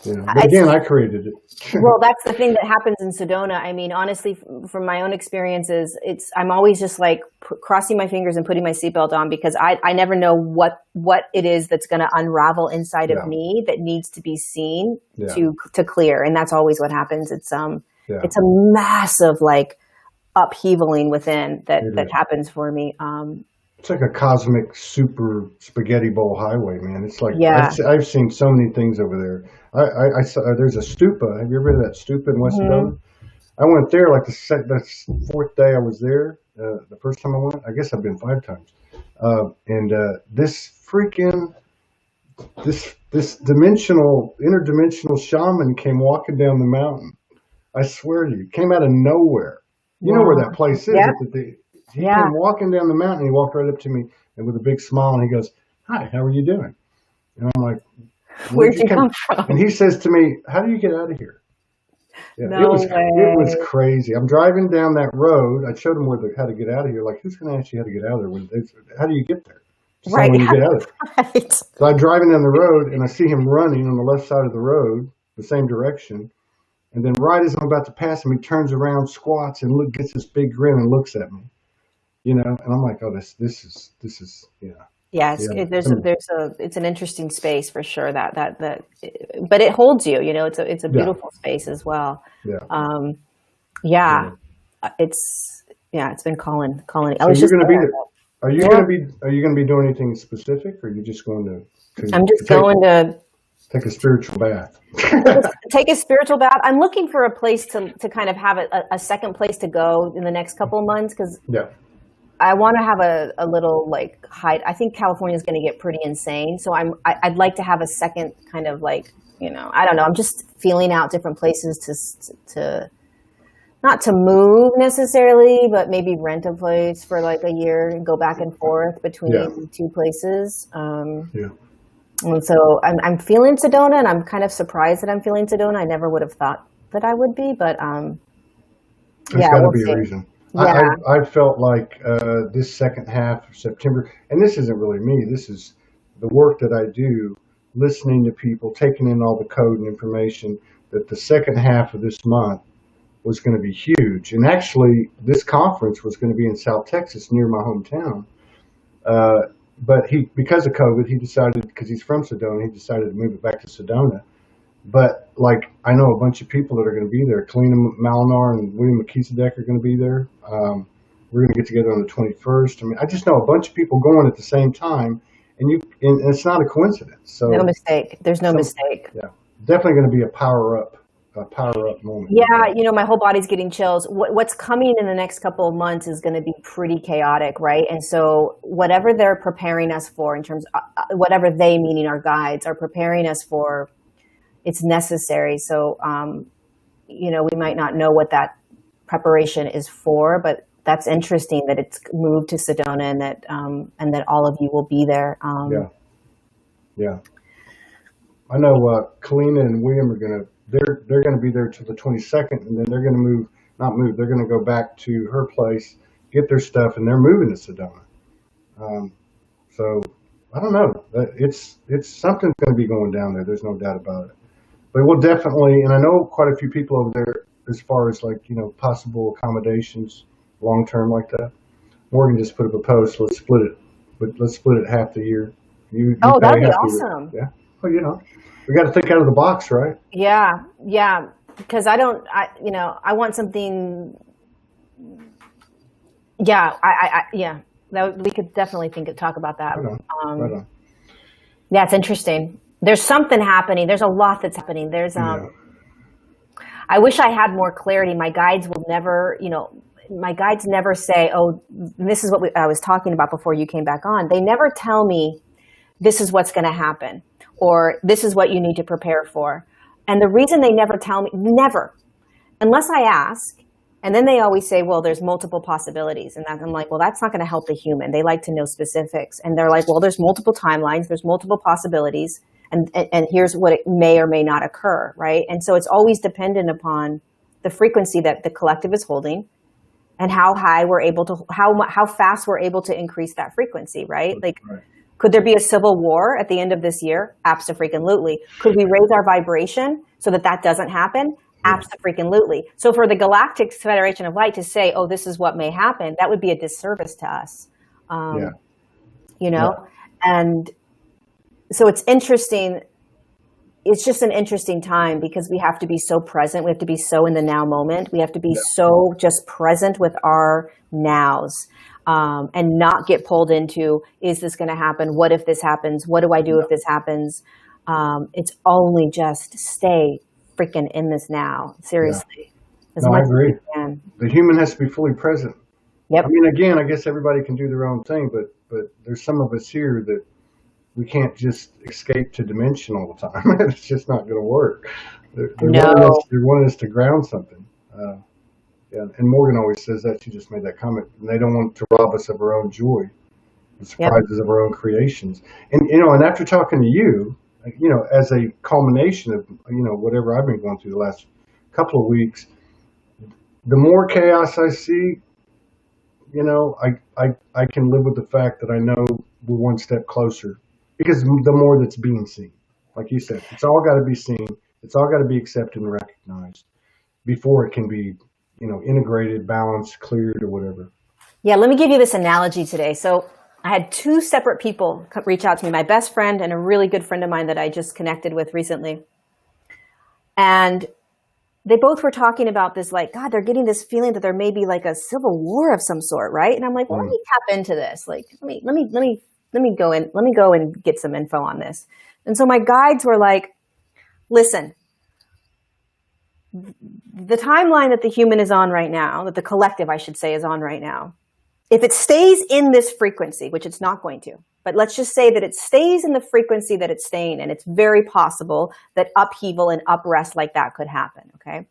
But again, I created it. Well, that's the thing that happens in Sedona. I mean, honestly, from my own experiences, I'm always just like crossing my fingers and putting my seatbelt on, because I never know what it is that's going to unravel inside of me that needs to be seen to clear. And that's always what happens. It's a massive upheavaling within that happens for me. It's like a cosmic super spaghetti bowl highway, man. It's like I've seen so many things over there. I saw there's a stupa. Have you ever been to that stupa in West Sedona? I went there like the 4th day I was there, the first time I went. I guess I've been 5 times. And this freaking this interdimensional shaman came walking down the mountain. I swear to you, came out of nowhere. You know where that place is. Yep. He came walking down the mountain. He walked right up to me and with a big smile, and he goes, "Hi, how are you doing?" And I'm like, "Where'd you come from?" And he says to me, "How do you get out of here?" Yeah, no way. It was crazy. I'm driving down that road. I showed him how to get out of here. Like, who's going to ask you how to get out of there? How do you get there? Just right. when you get out of there. Right. So I'm driving down the road, and I see him running on the left side of the road, the same direction. And then right as I'm about to pass him, he turns around, squats, and gets this big grin and looks at me. You know, and I'm like, oh, this is, yeah. Yeah, it's an interesting space for sure. But it holds you. You know, it's a beautiful space as well. Yeah. It's been calling. So you're going to be there. Are you going to be doing anything specific, or are you just going to? I'm just going to take a spiritual bath. Take a spiritual bath. I'm looking for a place to kind of have a second place to go in the next couple of months because I want to have a little like hide. I think California is going to get pretty insane, so I'd like to have a second kind of like, you know, I don't know. I'm just feeling out different places to not to move necessarily, but maybe rent a place for like a year and go back and forth between two places. And so I'm feeling Sedona, and I'm kind of surprised that I'm feeling Sedona. I never would have thought that I would be, but there's got to be a reason. Yeah. I felt like this second half of September, and this isn't really me. This is the work that I do, listening to people, taking in all the code and information, that the second half of this month was going to be huge. And actually, this conference was going to be in South Texas near my hometown. But because of COVID, he decided, because he's from Sedona, he decided to move it back to Sedona. But like, I know a bunch of people that are going to be there. Kalina Malinar and William Melchizedek are going to be there. We're going to get together on the 21st. I mean, I just know a bunch of people going at the same time, and it's not a coincidence. So no mistake. There's no mistake. Yeah, definitely going to be a power up moment. Yeah, you know, my whole body's getting chills. What's coming in the next couple of months is going to be pretty chaotic, right? And so whatever they're preparing us for in terms of, whatever they, meaning our guides, are preparing us for, it's necessary. So, you know, we might not know what that preparation is for, but that's interesting that it's moved to Sedona and that all of you will be there. Yeah. I know Kalina and William are going to, they're going to be there till the 22nd, and then they're going to they're going to go back to her place, get their stuff, and they're moving to Sedona. So I don't know. It's something's going to be going down there. There's no doubt about it. But we'll definitely, and I know quite a few people over there as far as like, you know, possible accommodations long term like that. Morgan just put up a post. Let's split it half the year. That'd be awesome. Yeah. Well, you know, we got to think out of the box, right? Yeah. Because I want something. Yeah. We could definitely talk about that. Right on. Yeah, it's interesting. There's something happening. There's a lot that's happening. There's I wish I had more clarity. My guides will never, my guides never say, oh, this is what I was talking about before you came back on. They never tell me this is what's going to happen or this is what you need to prepare for. And the reason they never tell me, never, unless I ask, and then they always say, well, there's multiple possibilities. And I'm like, well, that's not going to help the human. They like to know specifics. And they're like, well, there's multiple timelines, there's multiple possibilities. And here's what it may or may not occur, right? And so it's always dependent upon the frequency that the collective is holding and how high we're able to, how fast we're able to increase that frequency, right? Like, could there be a civil war at the end of this year? Abso-freaking-lutely. Could we raise our vibration so that doesn't happen? Abso-freaking-lutely. So for the Galactic Federation of Light to say, oh, this is what may happen, that would be a disservice to us, And so it's interesting. It's just an interesting time because we have to be so present. We have to be so in the now moment. We have to be so just present with our nows and not get pulled into, is this going to happen? What if this happens? What do I do if this happens? It's only just stay freaking in this now. Seriously. I agree. The human has to be fully present. Yep. I mean, again, I guess everybody can do their own thing, but there's some of us here that we can't just escape to dimension all the time. It's just not going to work. No. They're wanting us to ground something. Yeah, and Morgan always says that. She just made that comment. And they don't want to rob us of our own joy, the surprises of our own creations. And and after talking to you, as a culmination of whatever I've been going through the last couple of weeks, the more chaos I see, I can live with the fact that I know we're one step closer, because the more that's being seen, like you said, it's all got to be seen. It's all got to be accepted and recognized before it can be, integrated, balanced, cleared, or whatever. Yeah, let me give you this analogy today. So I had two separate people reach out to me, my best friend and a really good friend of mine that I just connected with recently. And they both were talking about this, like, God, they're getting this feeling that there may be like a civil war of some sort, right? And I'm like, well, let me tap into this. Like, let me go and get some info on this. And so my guides were like, listen, the timeline that the human is on right now, that the collective, I should say, is on right now, if it stays in this frequency, which it's not going to, but let's just say that it stays in the frequency that it's staying in, it's very possible that upheaval and uprest like that could happen, okay?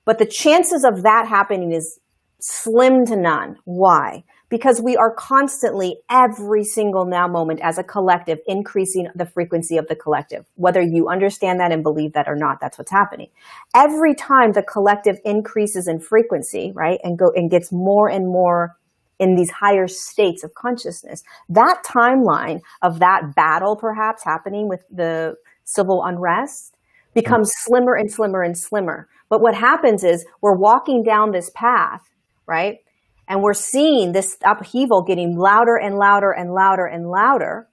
But the chances of that happening is slim to none. Why? Because we are constantly, every single now moment as a collective, increasing the frequency of the collective. Whether you understand that and believe that or not, that's what's happening. Every time the collective increases in frequency, right, and gets more and more in these higher states of consciousness, that timeline of that battle perhaps happening with the civil unrest becomes slimmer and slimmer and slimmer. But what happens is we're walking down this path, right? And we're seeing this upheaval getting louder and louder and louder and louder.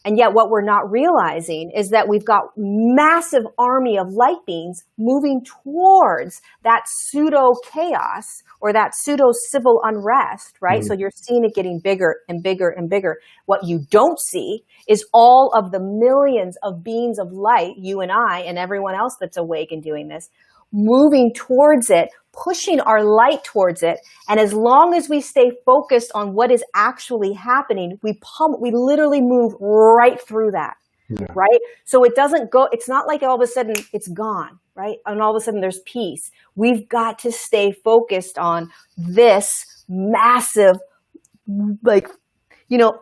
And yet what we're not realizing is that we've got massive army of light beings moving towards that pseudo chaos or that pseudo civil unrest, right? So you're seeing it getting bigger and bigger and bigger. What you don't see is all of the millions of beings of light, you and I and everyone else that's awake and doing this, moving towards it, pushing our light towards it. And as long as we stay focused on what is actually happening, we literally move right through that, right? So it doesn't go, it's not like all of a sudden it's gone, right? And all of a sudden there's peace. We've got to stay focused on this massive,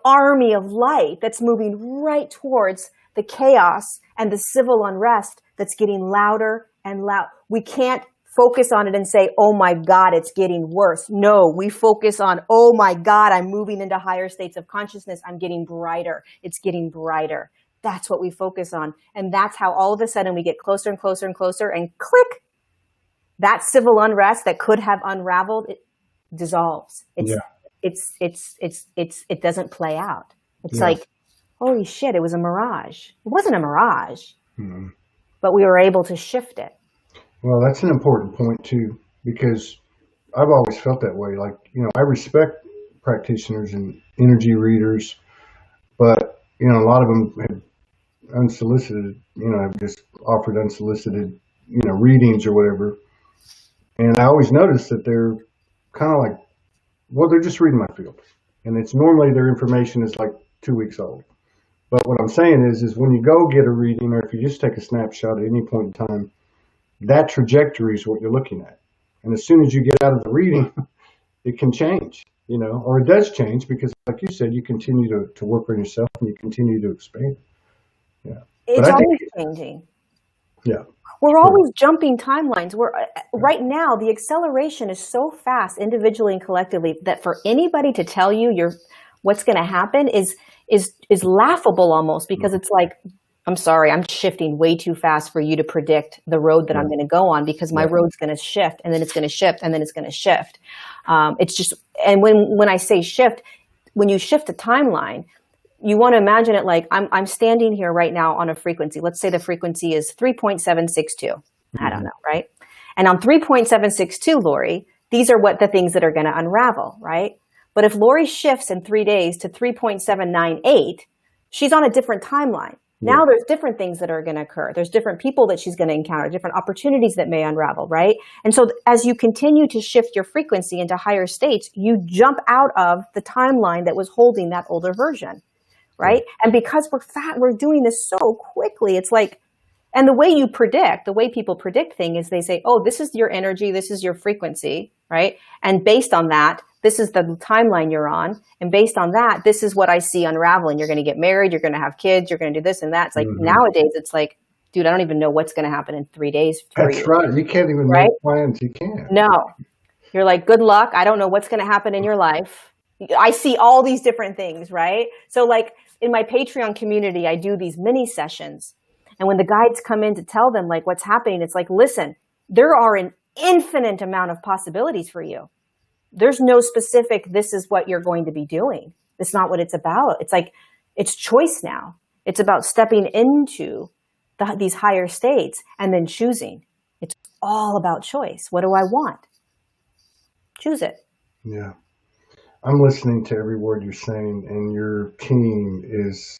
army of light that's moving right towards the chaos and the civil unrest that's getting louder and loud. We can't focus on it and say, oh my God, it's getting worse. No, we focus on, oh my God, I'm moving into higher states of consciousness. I'm getting brighter. It's getting brighter. That's what we focus on. And that's how all of a sudden we get closer and closer and closer, and click, that civil unrest that could have unraveled, it dissolves. It doesn't play out. It's like, holy shit, it was a mirage. It wasn't a mirage, but we were able to shift it. Well, that's an important point too, because I've always felt that way. Like, I respect practitioners and energy readers, but, a lot of them have unsolicited, have just offered unsolicited, readings or whatever. And I always notice that they're kind of like, well, they're just reading my field. And it's normally their information is like 2 weeks old. But what I'm saying is when you go get a reading, or if you just take a snapshot at any point in time, that trajectory is what you're looking at. And as soon as you get out of the reading, it can change, or it does change, because like you said, you continue to work on yourself and you continue to expand. Yeah. It's always changing. Yeah. We're always jumping timelines. Right now, the acceleration is so fast, individually and collectively, that for anybody to tell you what's going to happen is laughable almost, because it's like, I'm sorry, I'm shifting way too fast for you to predict the road that I'm going to go on, because my road's going to shift, and then it's going to shift, and then it's going to shift. It's just, and when I say shift, when you shift the timeline, you want to imagine it like I'm standing here right now on a frequency. Let's say the frequency is 3.762. I don't know, right? And on 3.762, Lorie, these are what the things that are going to unravel, right? But if Lorie shifts in 3 days to 3.798, she's on a different timeline. Now there's different things that are going to occur. There's different people that she's going to encounter, different opportunities that may unravel, right? And so as you continue to shift your frequency into higher states, you jump out of the timeline that was holding that older version, right? And because we're doing this so quickly, it's like, and the way people predict things is they say, oh, this is your energy, this is your frequency, right? And based on that, this is the timeline you're on. And based on that, this is what I see unraveling. You're going to get married. You're going to have kids. You're going to do this and that. It's like nowadays, it's like, dude, I don't even know what's going to happen in 3 days. That's right. You can't even make plans. You can't. No. You're like, good luck. I don't know what's going to happen in your life. I see all these different things, right? So like in my Patreon community, I do these mini sessions. And when the guides come in to tell them like what's happening, it's like, listen, there are an infinite amount of possibilities for you. There's no specific, this is what you're going to be doing. It's not what it's about. It's like, it's choice now. It's about stepping into these higher states and then choosing. It's all about choice. What do I want? Choose it. Yeah. I'm listening to every word you're saying, and your team is,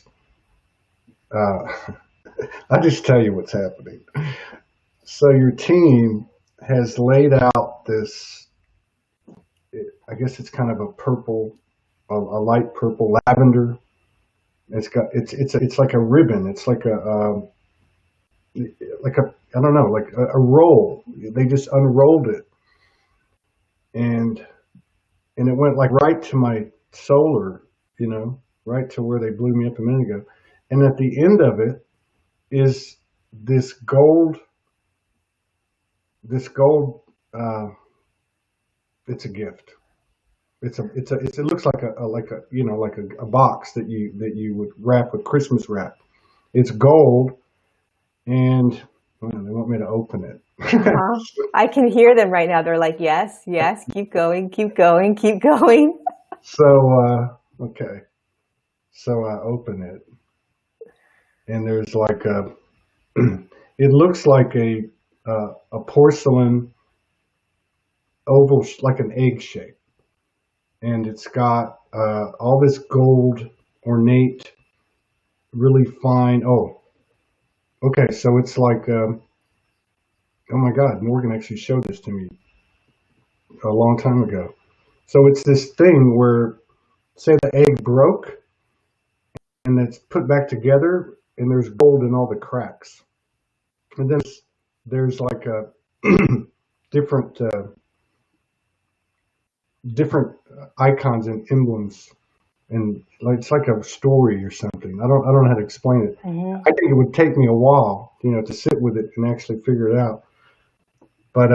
I'll just tell you what's happening. So your team has laid out this, I guess it's kind of a purple, a light purple lavender. It's like a ribbon. It's like a I don't know, like a roll. They just unrolled it, and it went like right to my solar, right to where they blew me up a minute ago. And at the end of it is this gold. It's a gift. It looks like a box that you would wrap with Christmas wrap. It's gold, and they want me to open it. I can hear them right now. They're like, yes, keep going, keep going, keep going. So okay, so I open it, and there's like it looks like a porcelain oval, like an egg shape. And it's got all this gold, ornate, really fine. Oh, okay. So it's like, oh my God, Morgan actually showed this to me a long time ago. So it's this thing where, say the egg broke, and it's put back together, and there's gold in all the cracks. And then there's like a different icons and emblems, and like it's like a story or something. I don't know how to explain it. I think it would take me a while, to sit with it and actually figure it out. But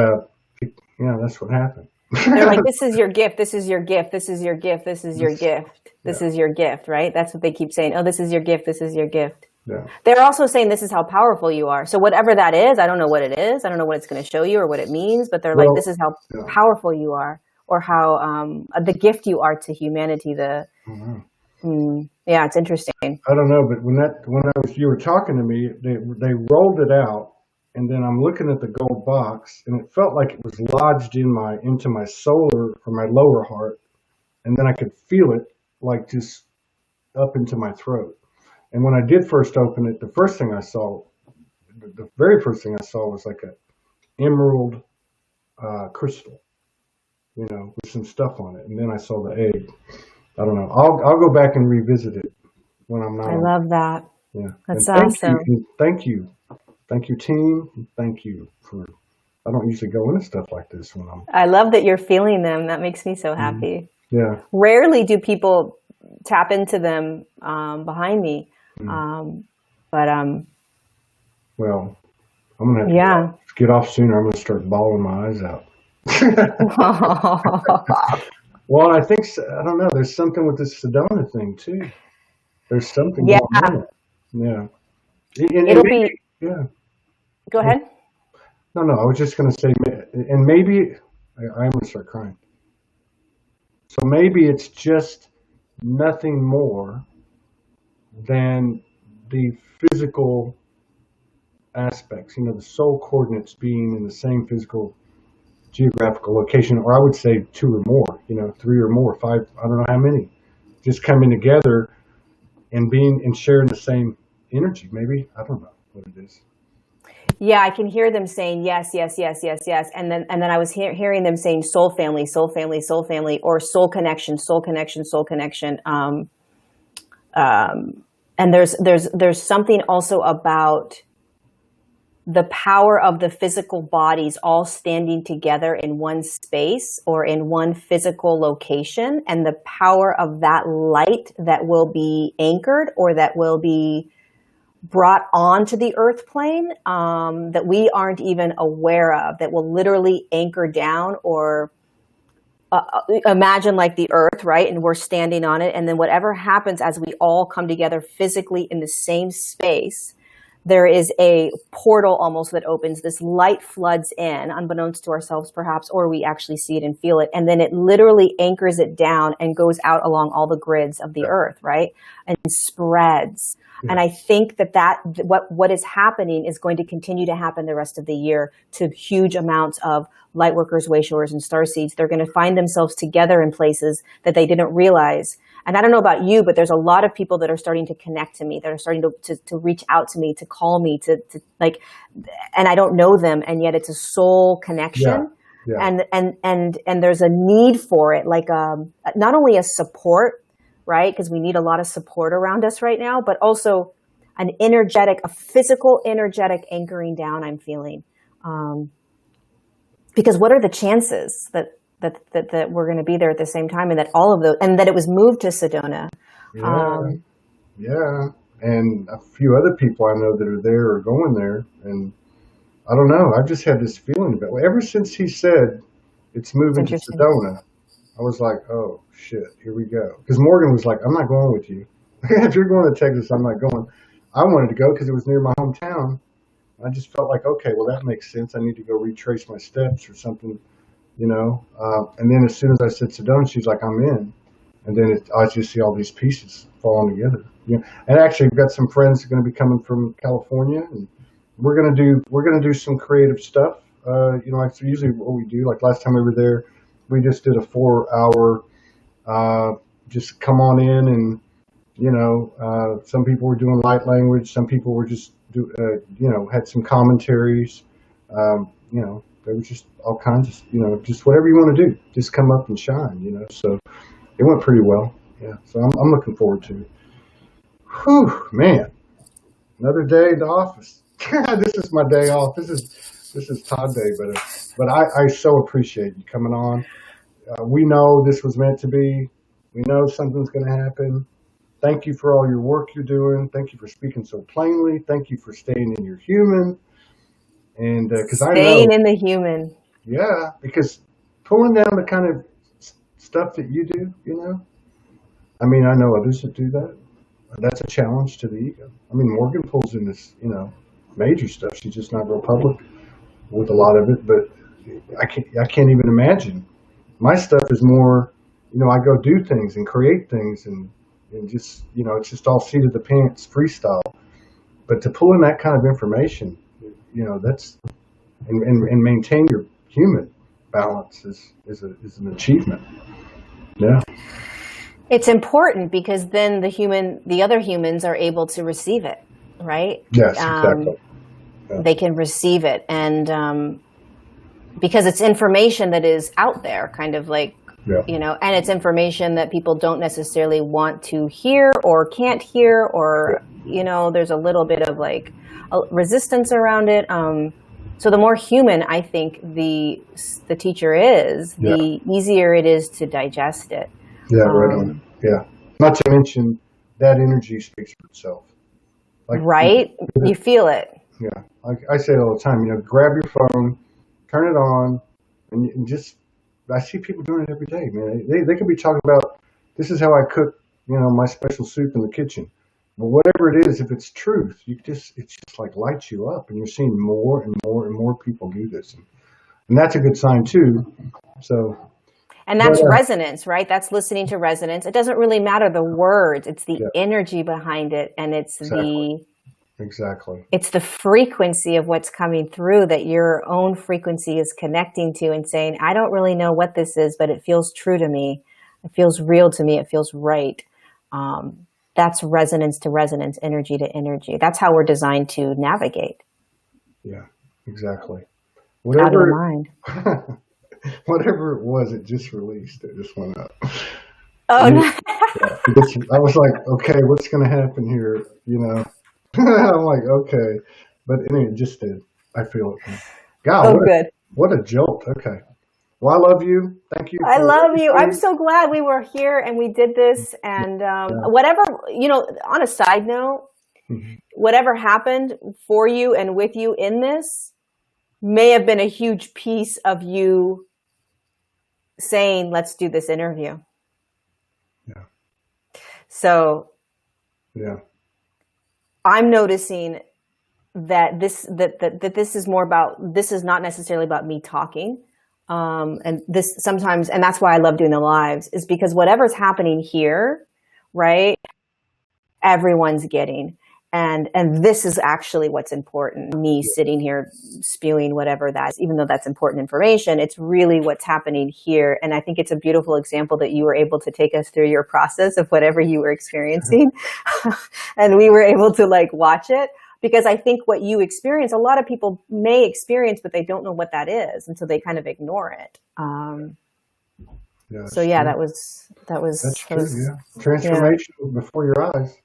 that's what happened. They're like, this is your gift, this is your gift, this is your gift, this is your gift, this is your gift, right? That's what they keep saying. Oh, this is your gift, this is your gift. Yeah. They're also saying this is how powerful you are. So whatever that is, I don't know what it is. I don't know what it's going to show you or what it means, but they're like, this is how powerful you are, or how the gift you are to humanity. Yeah, it's interesting. I don't know, but when you were talking to me, they rolled it out, and then I'm looking at the gold box, and it felt like it was lodged into my solar or my lower heart, and then I could feel it like just up into my throat. And when I did first open it, the very first thing I saw was like an emerald crystal, with some stuff on it. And then I saw the egg. I don't know. I'll go back and revisit it when I'm not. I love that. Yeah. That's awesome. Thank you. Thank you, team. Thank you for. I don't usually go into stuff like this when I'm. I love that you're feeling them. That makes me so happy. Yeah. Rarely do people tap into them behind me. Well, I'm going to get off sooner. I'm going to start bawling my eyes out. Well, I don't know. There's something with this Sedona thing too. There's something going on. Yeah. Yeah. Go ahead. No, I was just going to say, and maybe I'm going to start crying. So maybe it's just nothing more than the physical aspects, the soul coordinates being in the same physical geographical location, or I would say 2 or more, 3 or more, 5, I don't know how many, just coming together and sharing the same energy, maybe. I don't know what it is. Yeah, I can hear them saying yes, yes, yes, yes, yes, and then I was hearing them saying soul family, soul family, soul family, or soul connection, soul connection, soul connection. And there's something also about the power of the physical bodies all standing together in one space or in one physical location, and the power of that light that will be anchored or that will be brought onto the earth plane, that we aren't even aware of, that will literally anchor down or imagine like the earth, right? And we're standing on it. And then whatever happens as we all come together physically in the same space, there is a portal almost that opens. This light floods in, unbeknownst to ourselves perhaps, or we actually see it and feel it. And then it literally anchors it down and goes out along all the grids of the earth, right? And spreads. Yeah. And I think what is happening is going to continue to happen the rest of the year to huge amounts of light workers, wayshowers, and starseeds. They're going to find themselves together in places that they didn't realize. And I don't know about you, but there's a lot of people that are starting to connect to me, that are starting to reach out to me, to call me, to like, and I don't know them, and yet it's a soul connection. Yeah. Yeah. And there's a need for it, like not only a support, right? Because we need a lot of support around us right now, but also a physical energetic anchoring down, I'm feeling. Because what are the chances that we're going to be there at the same time, and that all of those, and that it was moved to Sedona? Yeah. And a few other people I know that are there or going there. And I don't know. I've just had this feeling about it. Ever since he said it's moving to Sedona, I was like, oh, shit, here we go. Because Morgan was like, I'm not going with you. If you're going to Texas, I'm not going. I wanted to go because it was near my hometown. I just felt like, okay, well, that makes sense. I need to go retrace my steps or something, you know. And then as soon as I said Sedona, she was like, I'm in. And then I just see all these pieces falling together. You know? And actually, we've got some friends going to be coming from California, and we're gonna do some creative stuff. You know, like usually what we do. Like last time we were there, we just did a 4-hour. Just come on in, and you know, some people were doing light language, some people were just had some commentaries. You know, there was just all kinds of, you know, just whatever you want to do, just come up and shine, you know. So it went pretty well. Yeah. So I'm looking forward to it. Whew, man, another day in the office. This is my day off. This is Todd Day, but I so appreciate you coming on. We know this was meant to be. We know something's going to happen. Thank you for all your work you're doing. Thank you for speaking so plainly. Thank you for staying in your human. And because I know staying in the human. Yeah, because pulling down the kind of stuff that you do, you know. I mean, I know others that do that. That's a challenge to the ego. I mean, Morgan pulls in this, you know, major stuff. She's just not real public with a lot of it, but I can't even imagine. My stuff is more, you know, I go do things and create things and just, you know, it's just all seat of the pants freestyle. But to pull in that kind of information, you know, that's and maintain your human balance is an achievement. Yeah. It's important because then the other humans are able to receive it, right? Yes, exactly. Yeah. They can receive it, and because it's information that is out there, kind of like, yeah. You know, and it's information that people don't necessarily want to hear or can't hear, or, you know, there's a little bit of like a resistance around it. So the more human I think the teacher is, the easier it is to digest it. Yeah, right on. Yeah. Not to mention that energy speaks for itself. Like, right? You feel it. Yeah. I say it all the time, you know, grab your phone, turn it on, and just, I see people doing it every day, man. They could be talking about, this is how I cook, you know, my special soup in the kitchen. But whatever it is, if it's truth, it just like lights you up, and you're seeing more and more and more people do this. And that's a good sign too. So. And that's resonance, right? That's listening to resonance. It doesn't really matter the words. It's the energy behind it. And it's Exactly. It's the frequency of what's coming through that your own frequency is connecting to and saying, I don't really know what this is, but it feels true to me. It feels real to me. It feels right. that's resonance to resonance, energy to energy. That's how we're designed to navigate. Yeah, exactly. Out of the Whatever, mind. whatever it was, it just released. It just went up. Oh, And no. I was like, okay, what's going to happen here? I'm like, okay. But anyway, it just did. I feel it. God, Oh, good. what a jolt. Okay. Well, I love you. Thank you. I for love you. I'm everything. so glad we were here and we did this. And whatever, on a side note, Mhm. whatever happened for you and with you in this may have been a huge piece of you saying, let's do this interview. Yeah. So Yeah. I'm noticing that this is more about, this is not necessarily about me talking. And this sometimes, and that's why I love doing the lives, is because whatever's happening here, right, everyone's getting. And this is actually what's important. Me sitting here spewing whatever that is, even though that's important information, it's really what's happening here. And I think it's a beautiful example that you were able to take us through your process of whatever you were experiencing. And we were able to watch it. Because I think what you experience, a lot of people may experience, but they don't know what that is, and so they kind of ignore it. Yeah, So yeah, true. That's true. Yeah. Transformation before your eyes.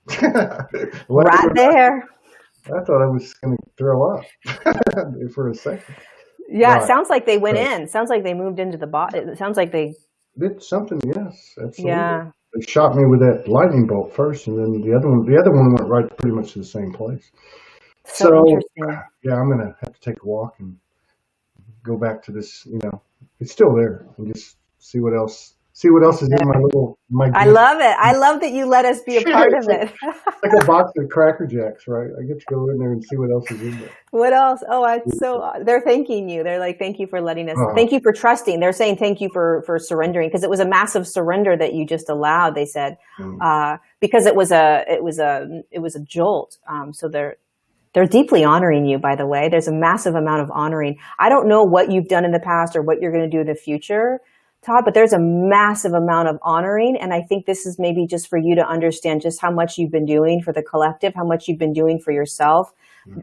Right there. I thought I was going to throw up for a second. Yeah, Right. it sounds like they went in. Sounds like they moved into the body. It sounds like they. Did something? Yes, absolutely. Yeah. They shot me with that lightning bolt first, and then the other one went right pretty much to the same place. So interesting. Yeah, I'm gonna have to take a walk and go back to this. It's still there, and just see what else is in my. I love it. I love that you let us be a part of it. Like a box of Cracker Jacks, right? I get to go in there and see what else is in there. What else? Oh, they're thanking you. They're like, thank you for letting us, thank you for trusting. They're saying thank you for surrendering, because it was a massive surrender that you just allowed, they said, because it was a jolt. So they're deeply honoring you, by the way. There's a massive amount of honoring. I don't know what you've done in the past or what you're going to do in the future, Todd, but there's a massive amount of honoring. And I think this is maybe just for you to understand just how much you've been doing for the collective, how much you've been doing for yourself.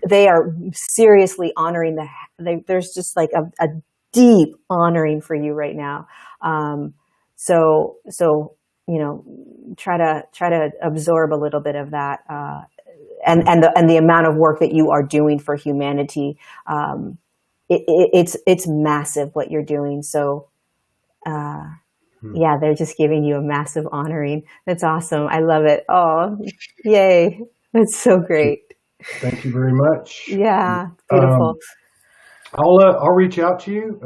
They are seriously honoring there's just like a deep honoring for you right now. So try to absorb a little bit of that, and the amount of work that you are doing for humanity. It's massive what you're doing. So, yeah, they're just giving you a massive honoring. That's awesome. I love it. Oh, yay. That's so great. Thank you very much. Yeah, beautiful. I'll reach out to you,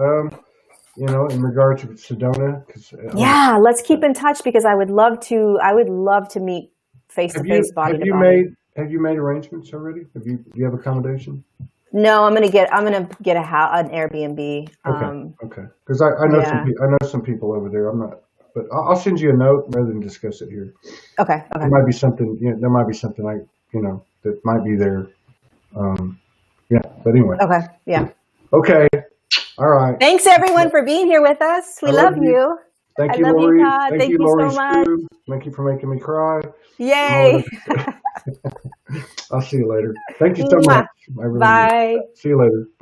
in regard to Sedona. Yeah, let's keep in touch, because I would love to meet face to face, body to body. Have you made arrangements already? Do you have accommodation? No, I'm gonna get an Airbnb. Okay. Because I know some people over there. I'm not, but I'll send you a note rather than discuss it here. Okay. There might be something. There might be something that might be there. Yeah. But anyway. Okay. Yeah. Okay. All right. Thanks everyone for being here with us. We love you. Thank you, love Lorie. you, Todd. Thank you Lorie so much. Thank you for making me cry. Yay. I'll see you later. Thank you so much. Bye. See you later. Bye.